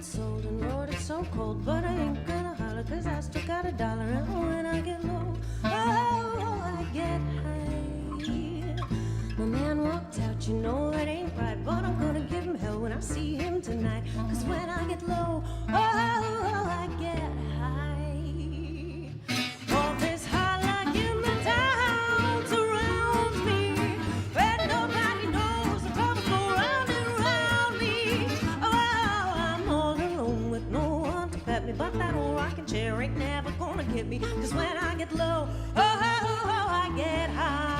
Sold and Lord, it's so cold, but I ain't gonna holler, cause I still got $1, and when I get low, oh, I get high. My man walked out, you know that ain't right, but I'm gonna give him hell when I see him tonight, cause when I get low, oh, I get high. All this high like in the town surrounds me, where nobody knows the troubles go round and round me. Oh, I'm all alone with no one to pet me, but that old rocking chair ain't never gonna get me, cause when I get low, oh, I get high.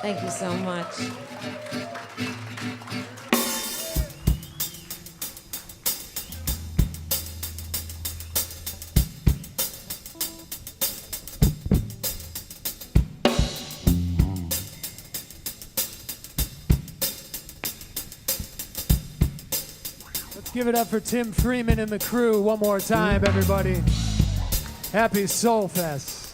Thank you so much. Let's give it up for Tim Freeman and the crew one more time, everybody. Happy Soul Fest.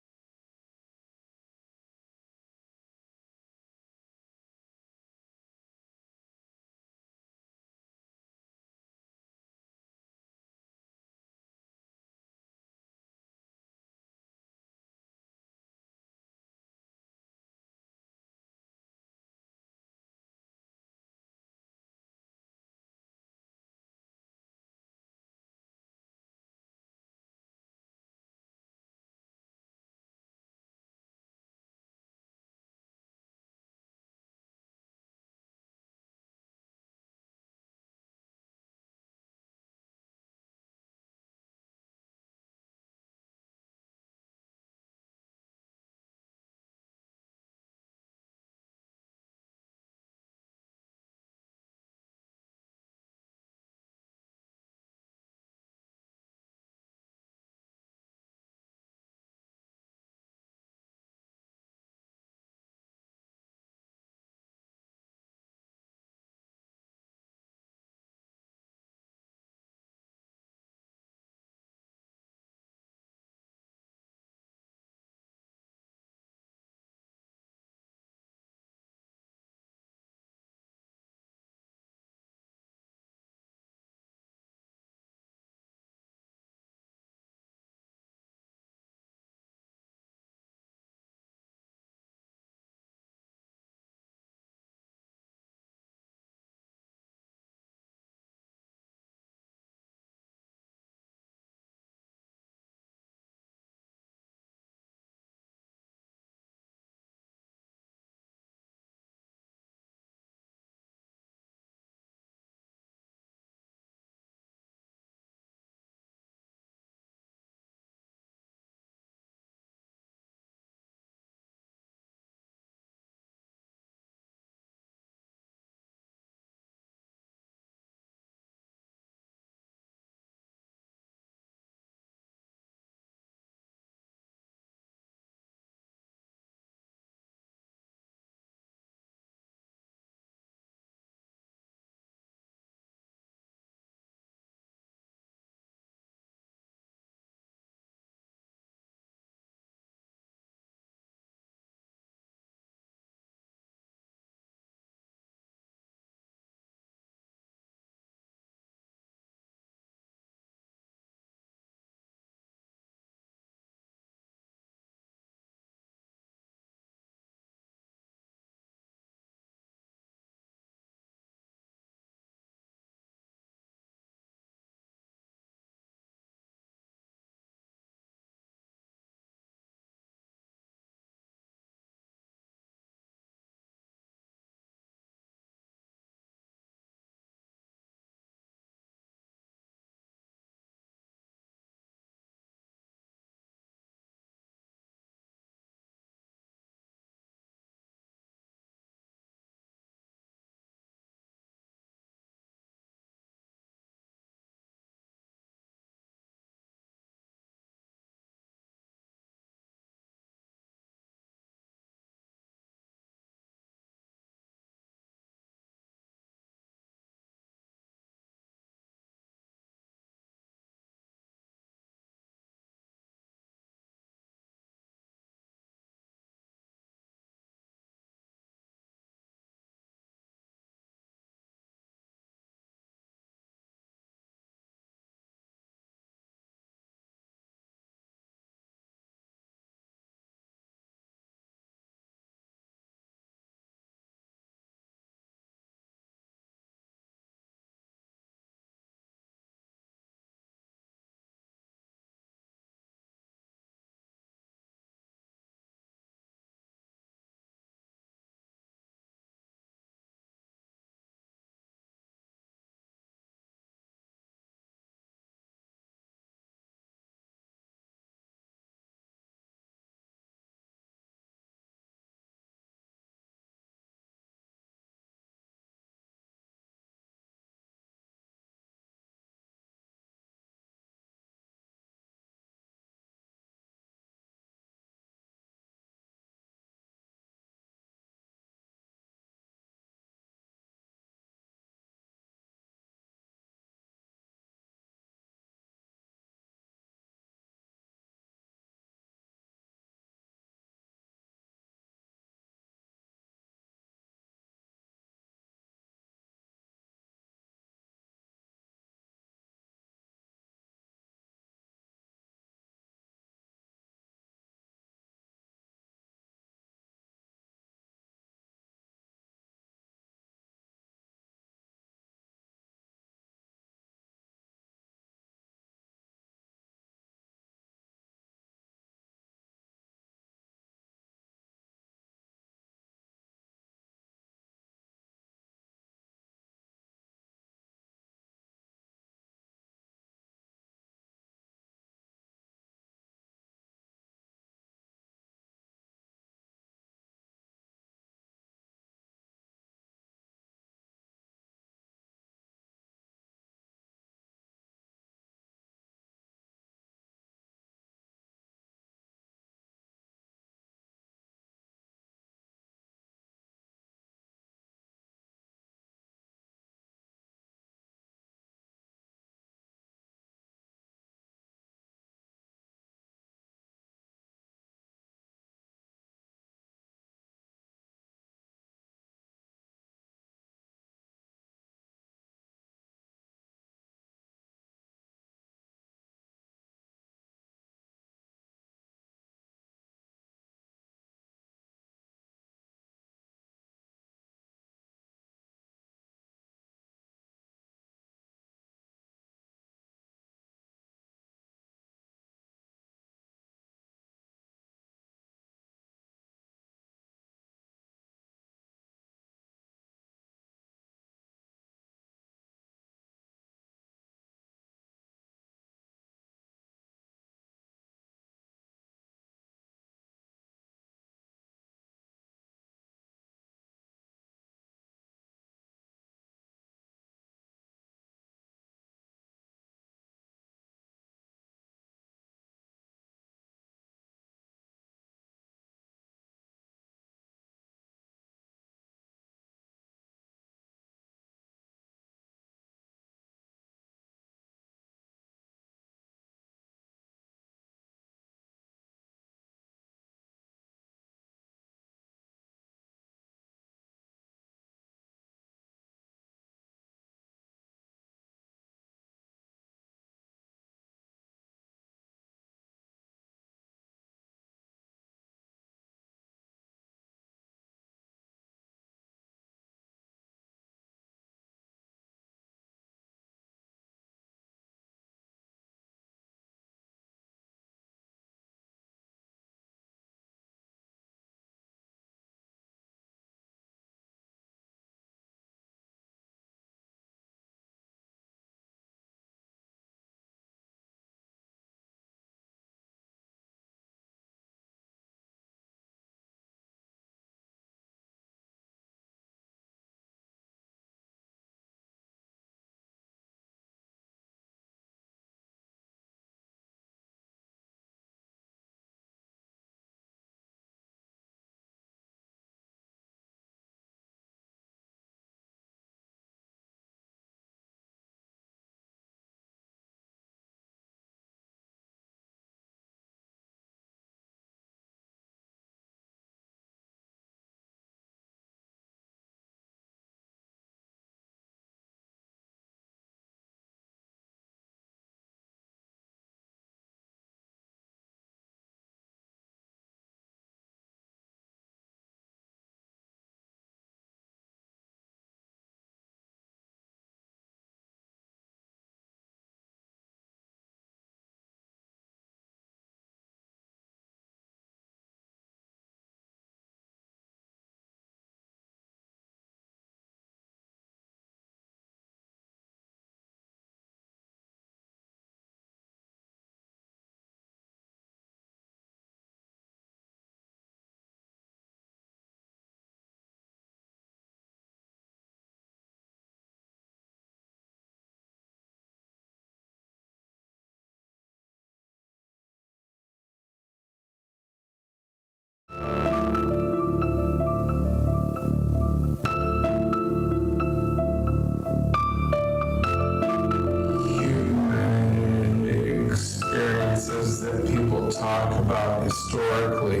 historically.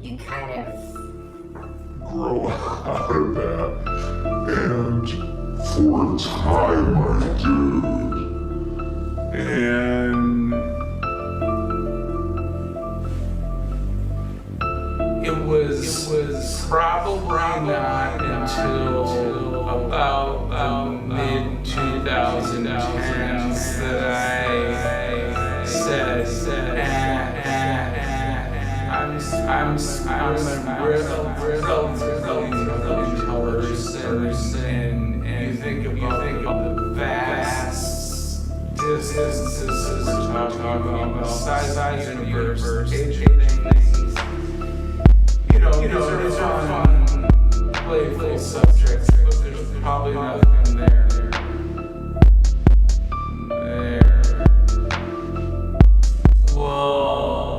You kind of grow out of that, and for a time I did. And It was probably not until about mid-2010s that I said, I'm a relatively intelligent, and you think about the vast distances we're talking about, the size of the universe, age of things. These are fun, playful subjects, but there's probably nothing there. Whoa.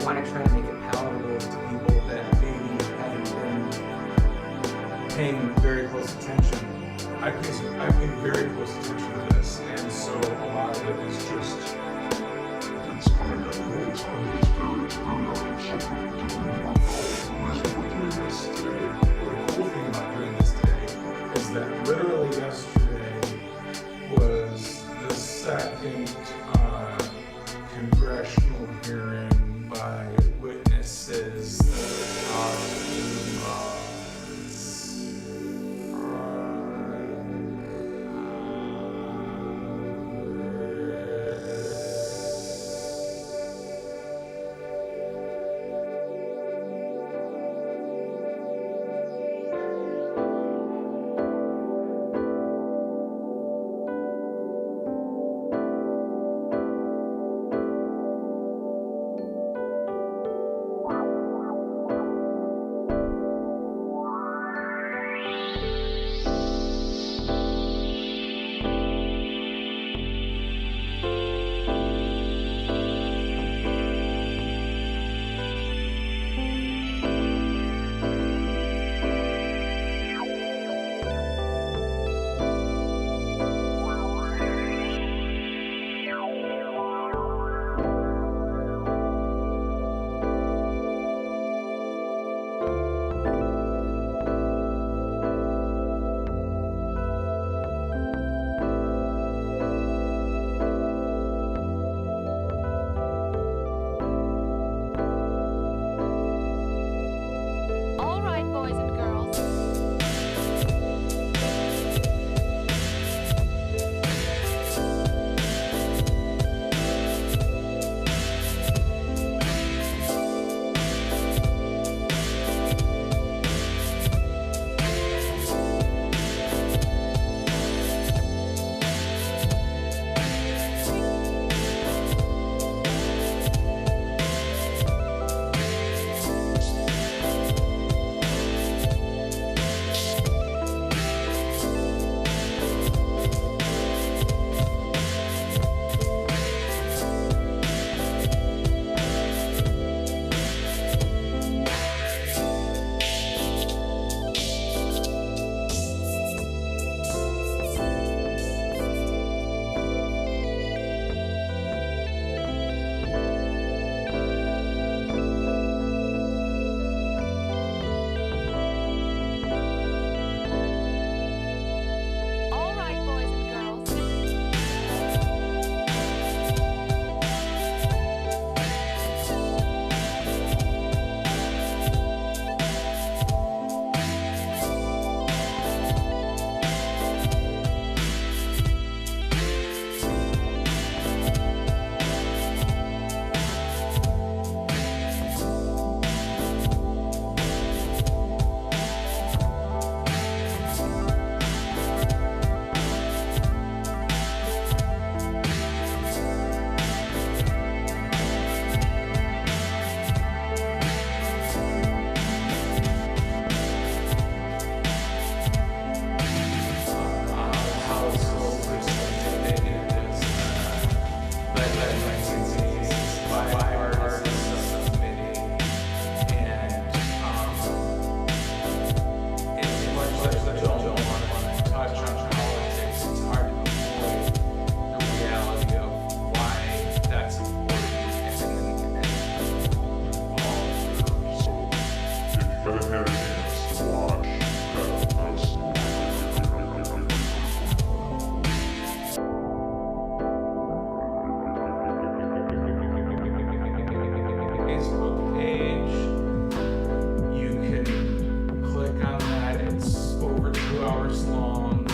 want to try to make it palatable to people that maybe haven't been paying very close attention. I pay very close attention to this, and so a lot of it is just. It's kind of cool. It's doing this today. The cool thing about doing this today is that literally yesterday was the second congressional hearing by witnesses that are right, boys and girls. All right, boys and girls. Facebook page. You can click on that. It's over 2 hours long.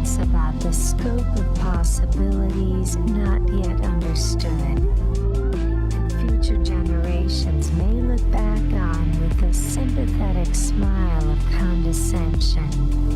thoughts about the scope of possibilities not yet understood. And future generations may look back on with a sympathetic smile of condescension.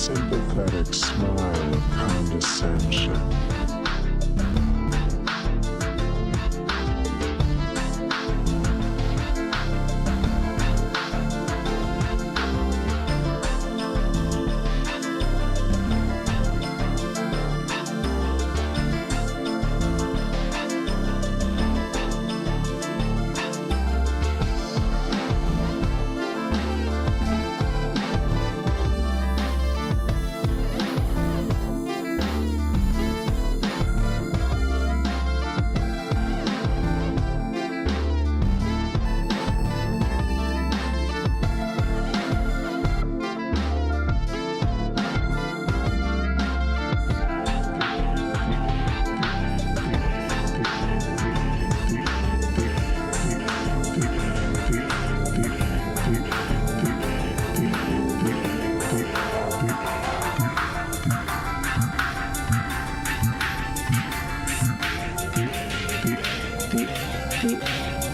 sympathetic smile of condescension.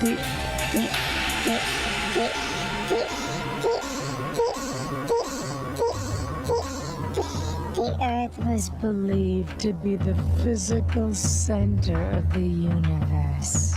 The Earth was believed to be the physical center of the universe.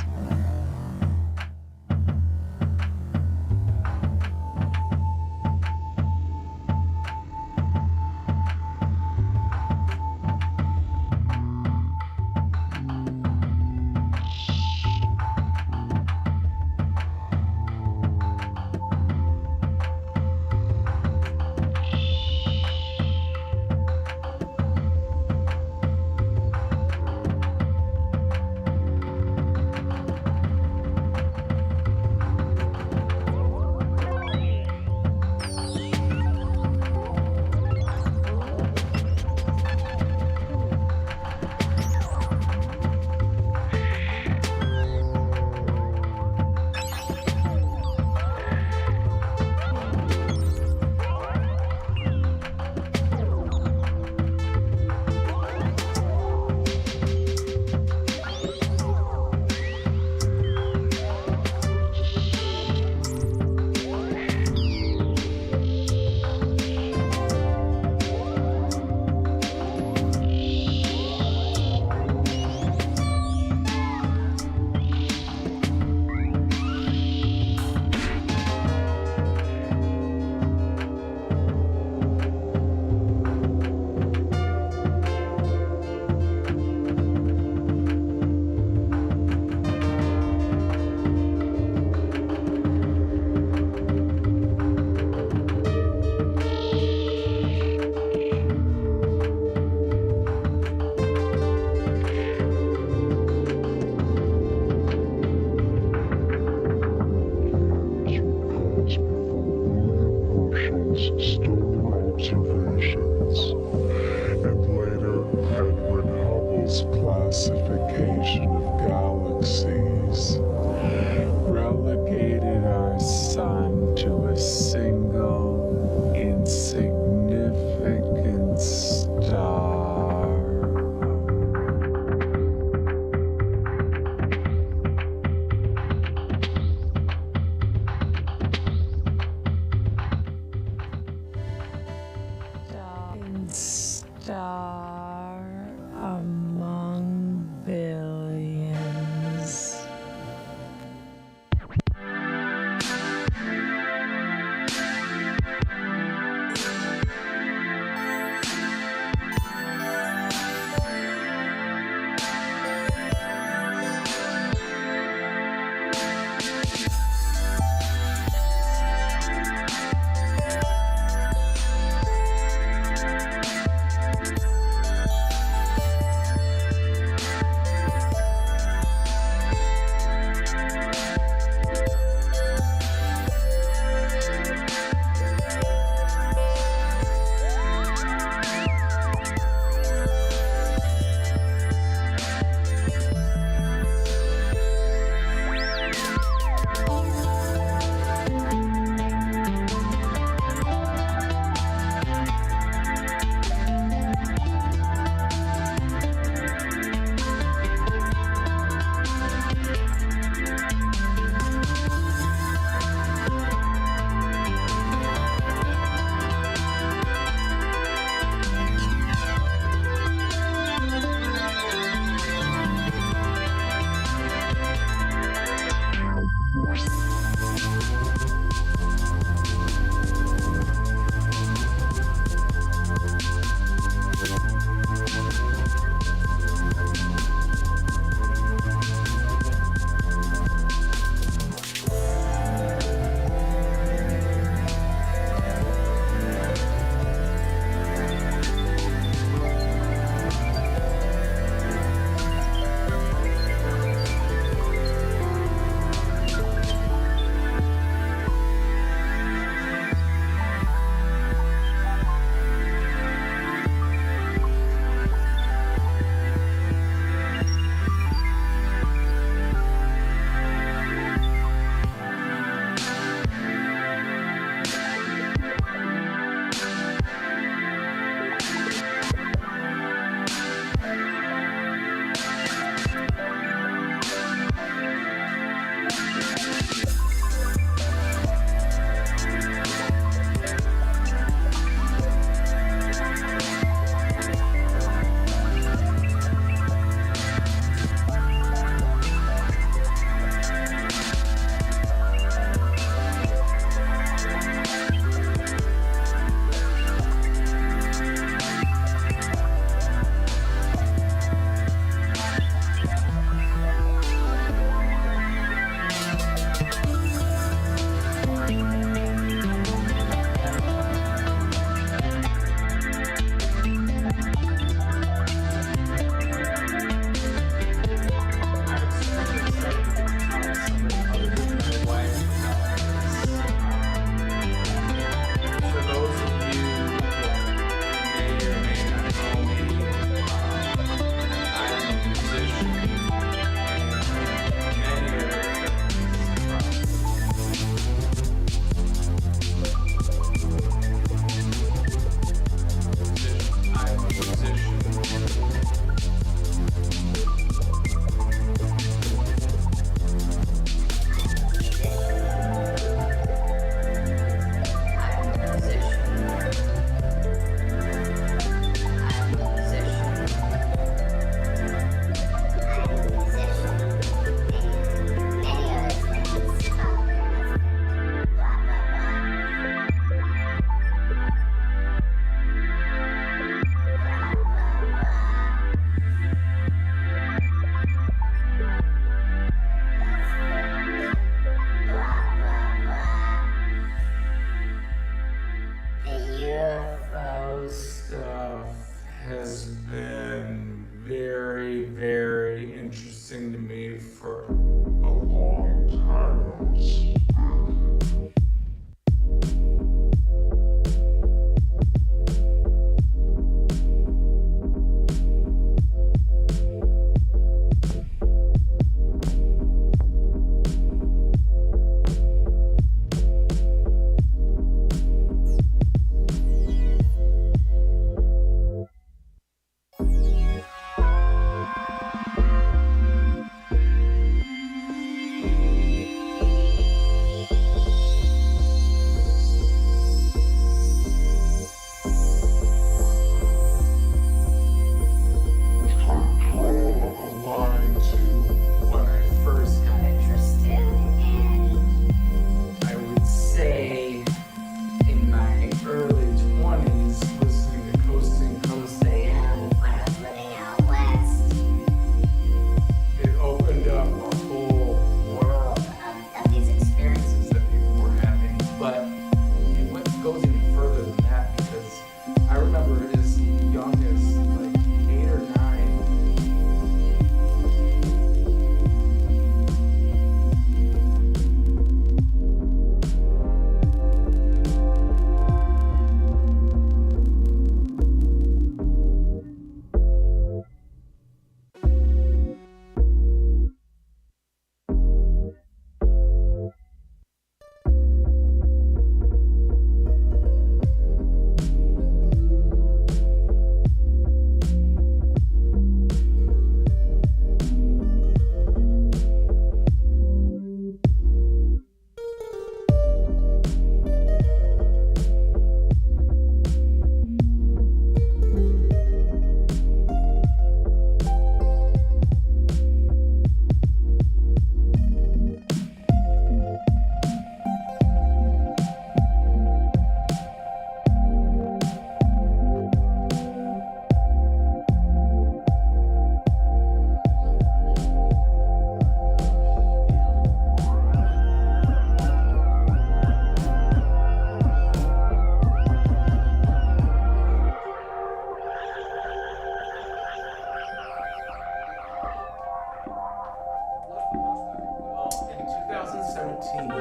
2017,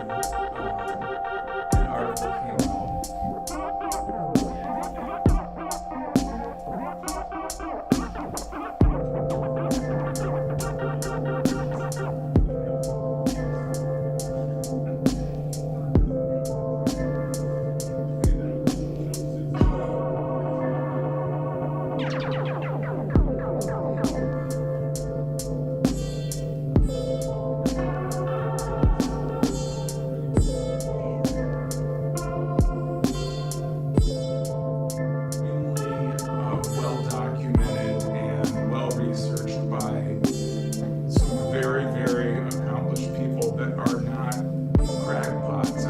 an article came out. Well documented and well researched by some very, very accomplished people that are not crackpots.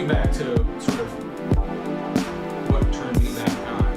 Back to sort of what turned me back on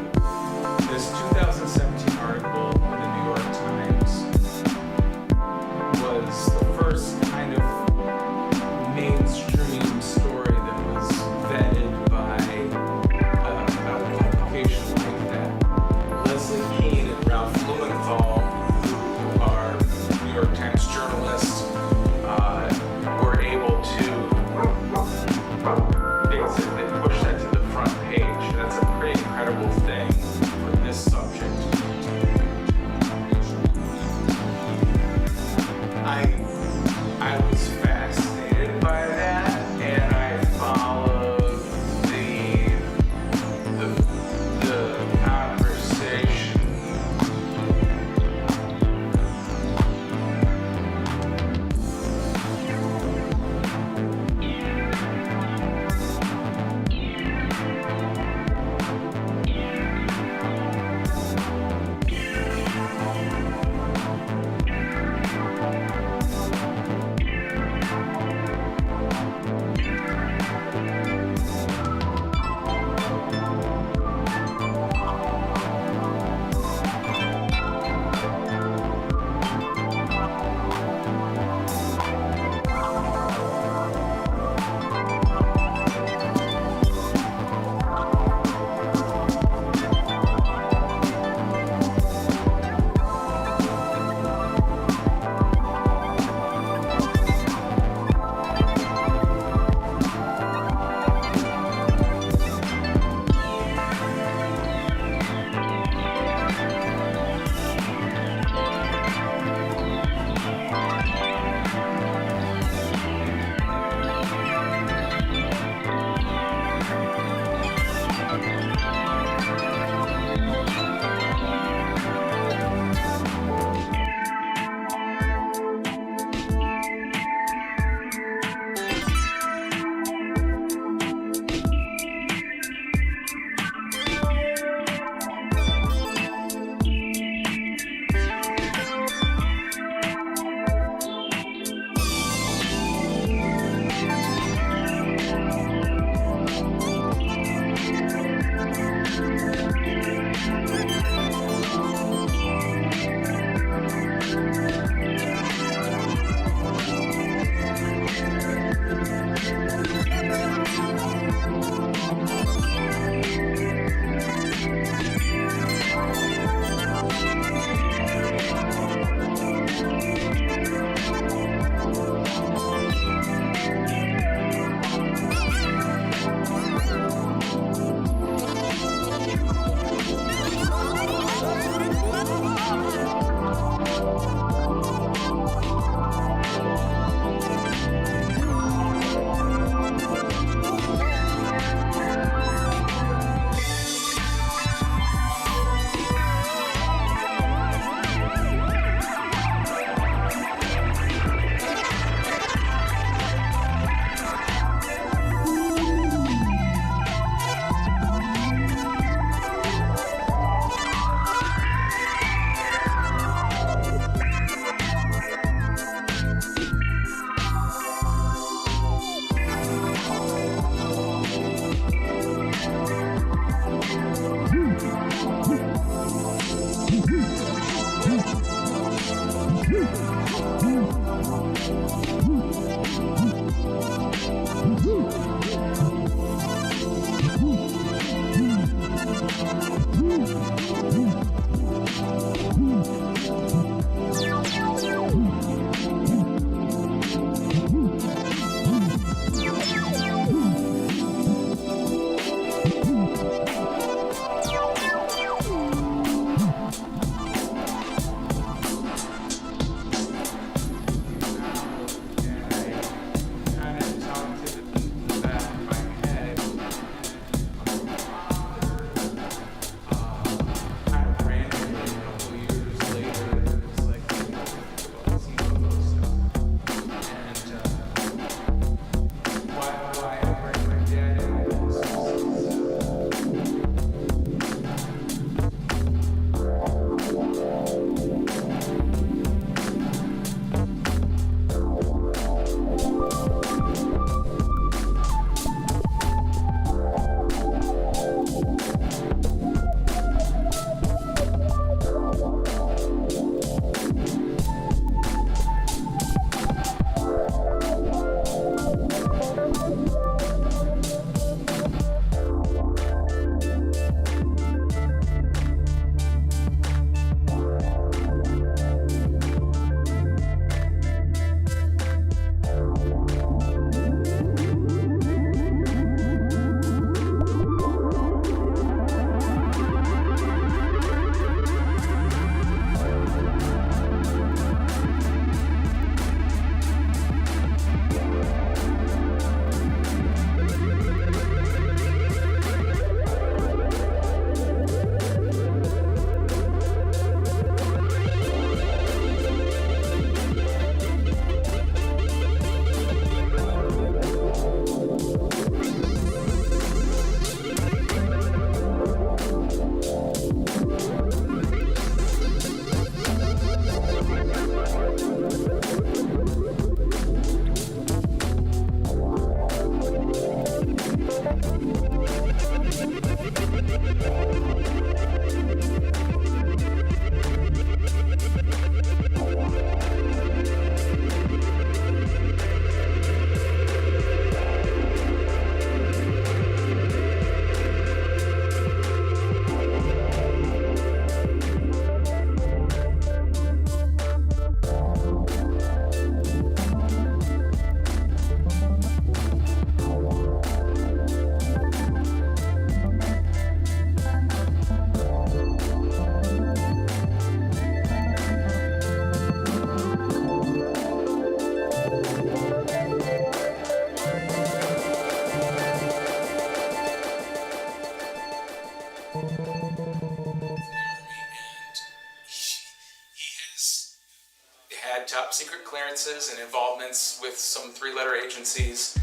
top secret clearances and involvements with some three-letter agencies,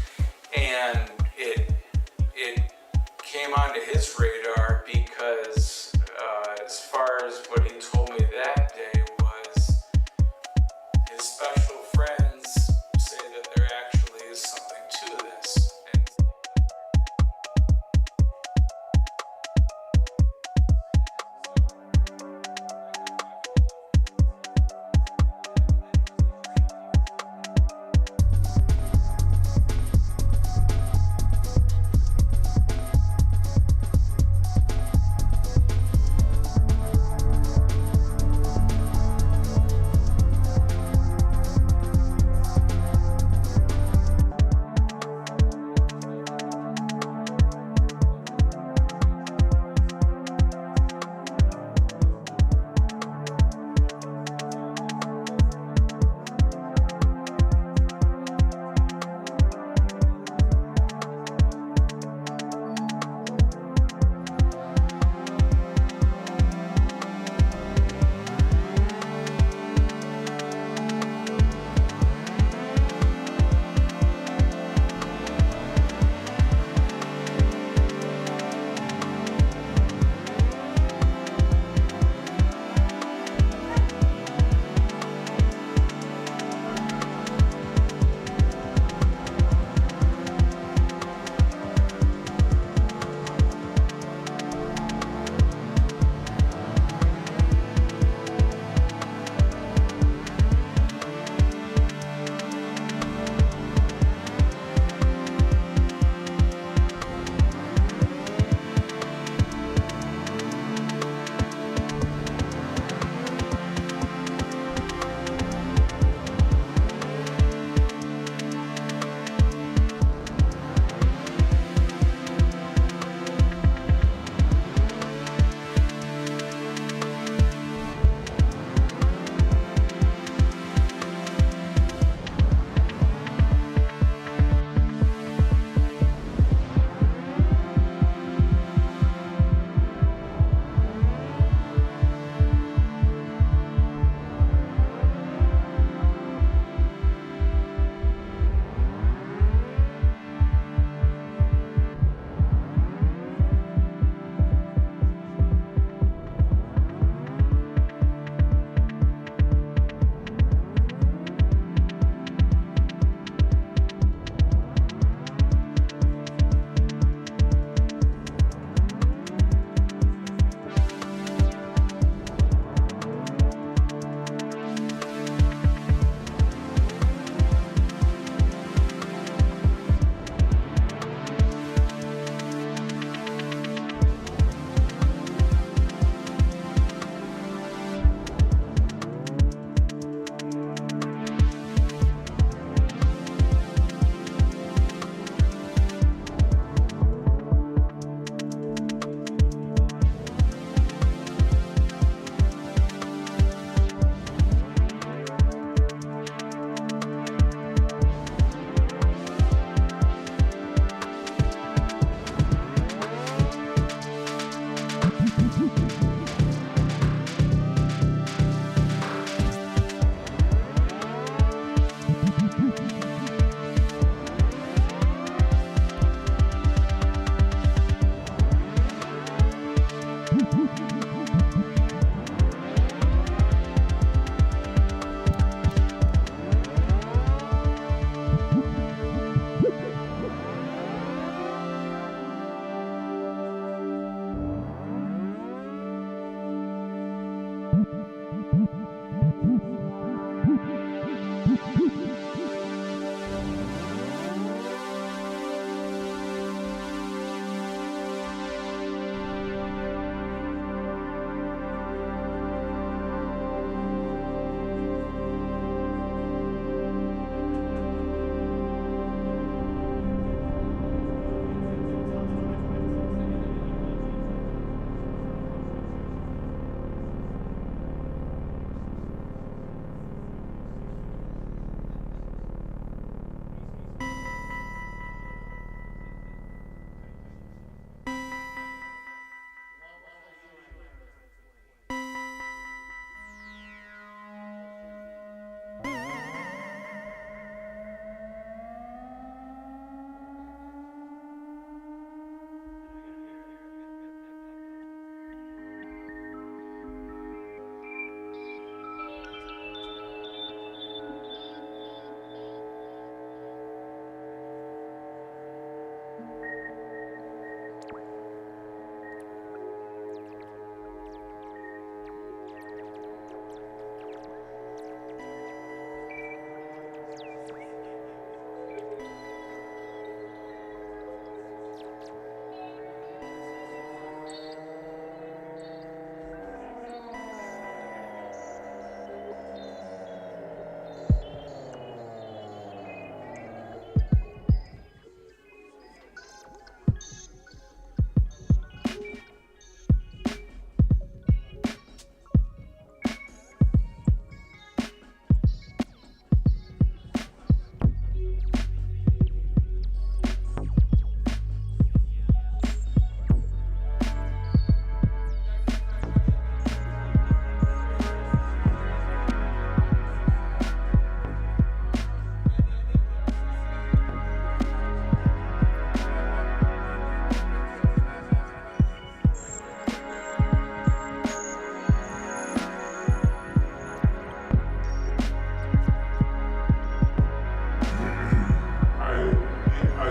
and it came onto his radar because as far as what he told me that day was his special friends say that there actually is something to this. And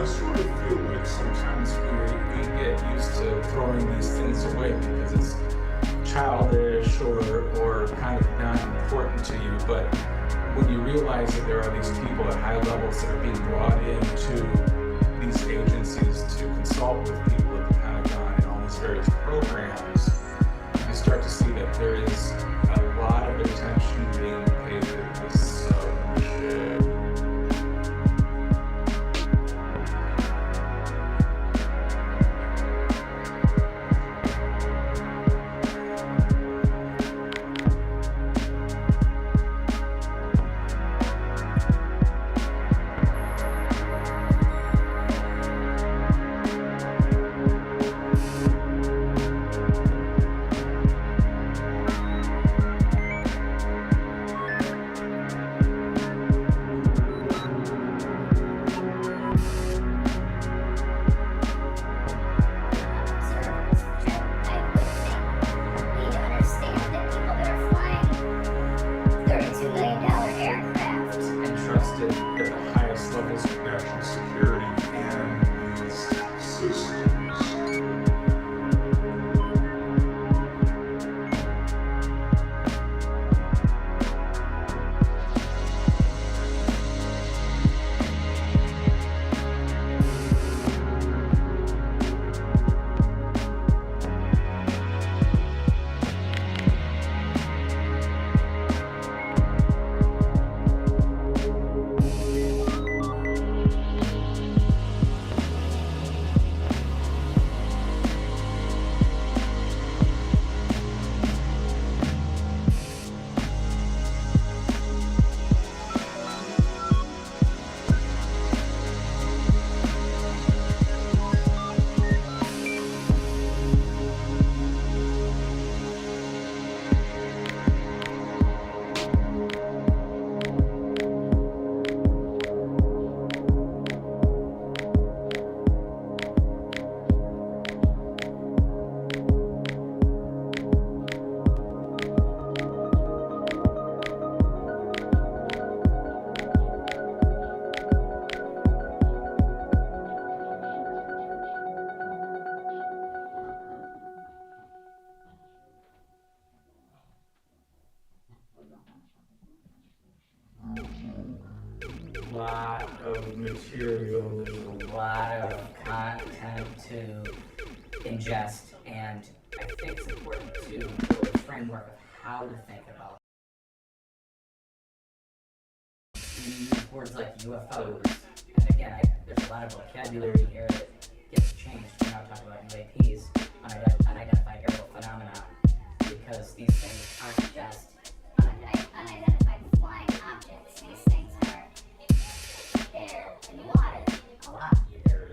I sort of feel like sometimes we get used to throwing these things away because it's childish or kind of not important to you. But when you realize that there are these people at high levels that are being brought into these agencies to consult with people at the Pentagon and all these various programs, you start to see that there is a lot of attention being paid to this shit. Lot of material, there's a lot of content to ingest, and I think it's important to build a framework of how to think about it. You use words like UFOs, and again, there's a lot of vocabulary here that gets changed. We're now talking about UAPs, unidentified aerial phenomena, because these things aren't just unidentified flying objects. These things are air and water, a lot. They're,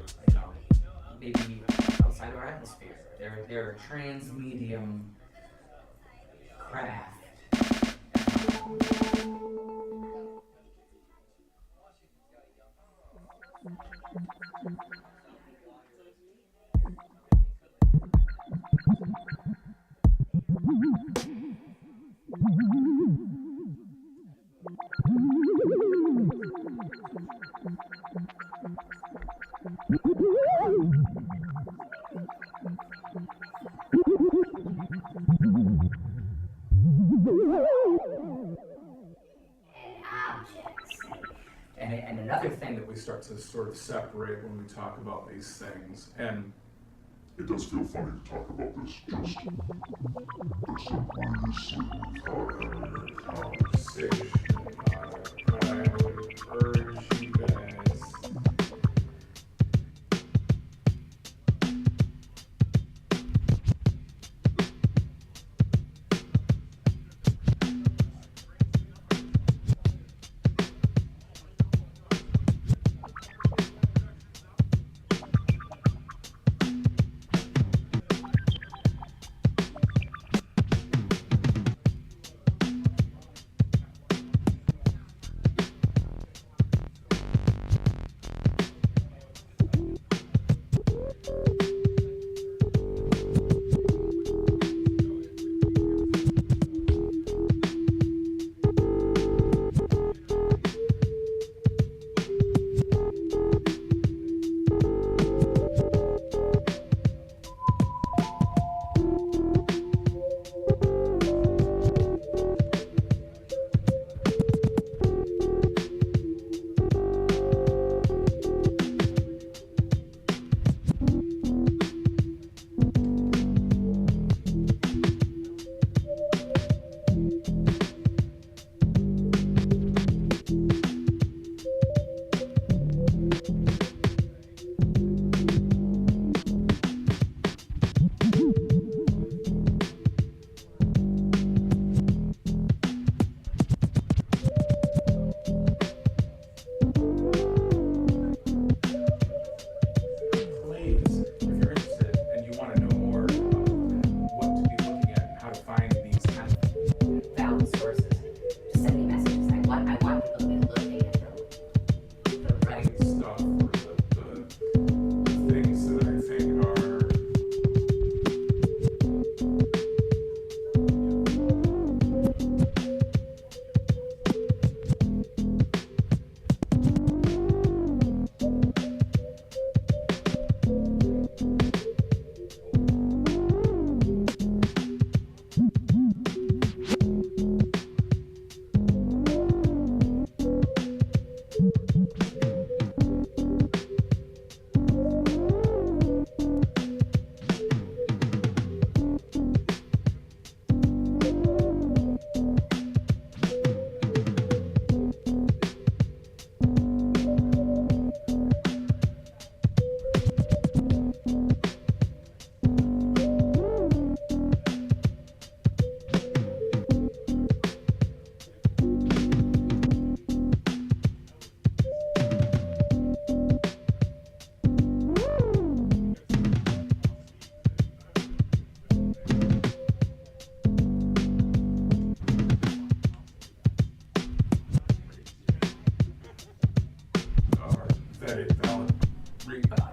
maybe outside of our atmosphere. They're trans-medium craft. And another thing that we start to sort of separate when we talk about these things, and it does feel funny to talk about this just previously without having a conversation about it, but I would urge you guys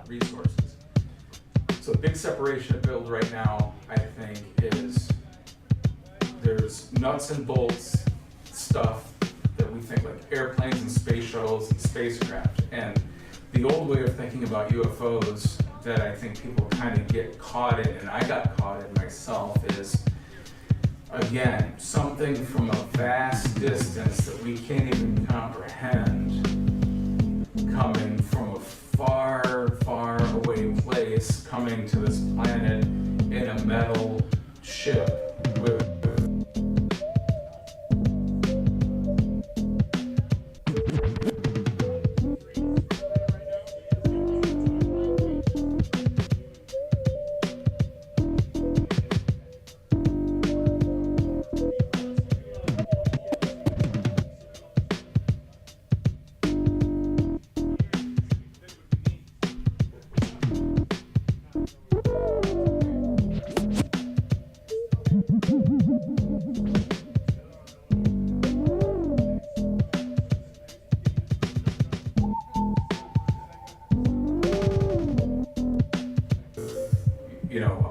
resources. So the big separation of build right now, I think, is there's nuts and bolts stuff that we think like airplanes and space shuttles and spacecraft. And the old way of thinking about UFOs that I think people kind of get caught in, and I got caught in myself, is again, something from a vast distance that we can't even comprehend, coming from a far, far away place, coming to this planet in a metal ship with a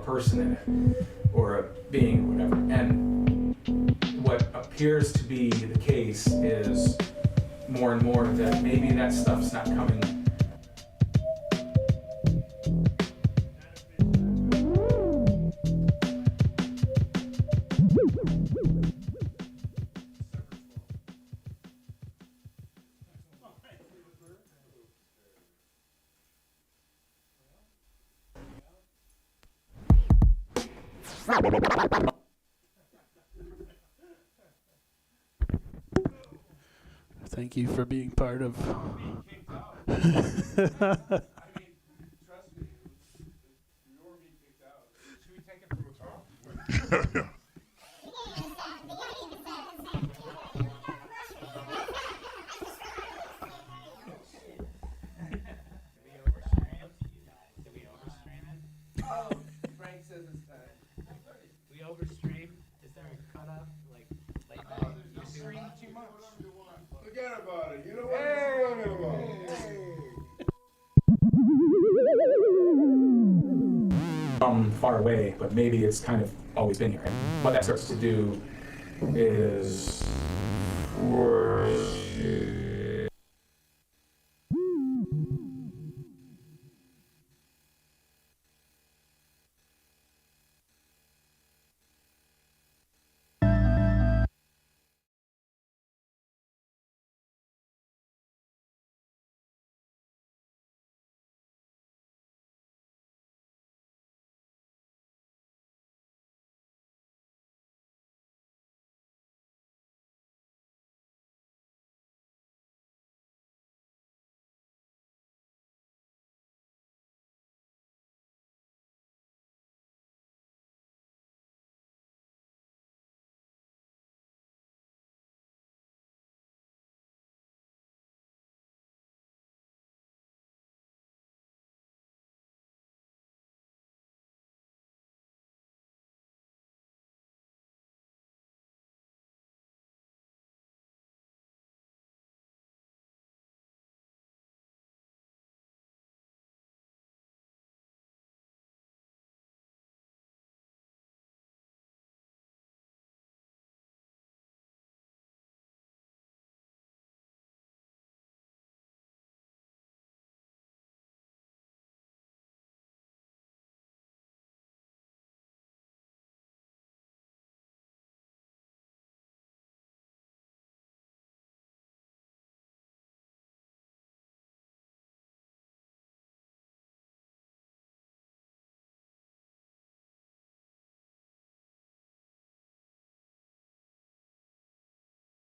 person in it, or a being, or whatever. And what appears to be the case is more and more that maybe that stuff's not coming. Thank you for being part of. Frank says it's we overstream. Is there a cutoff, like late night? You stream too much. Forget about it. You know what? Forget about it. From far away, but maybe it's kind of always been here. What that starts to do is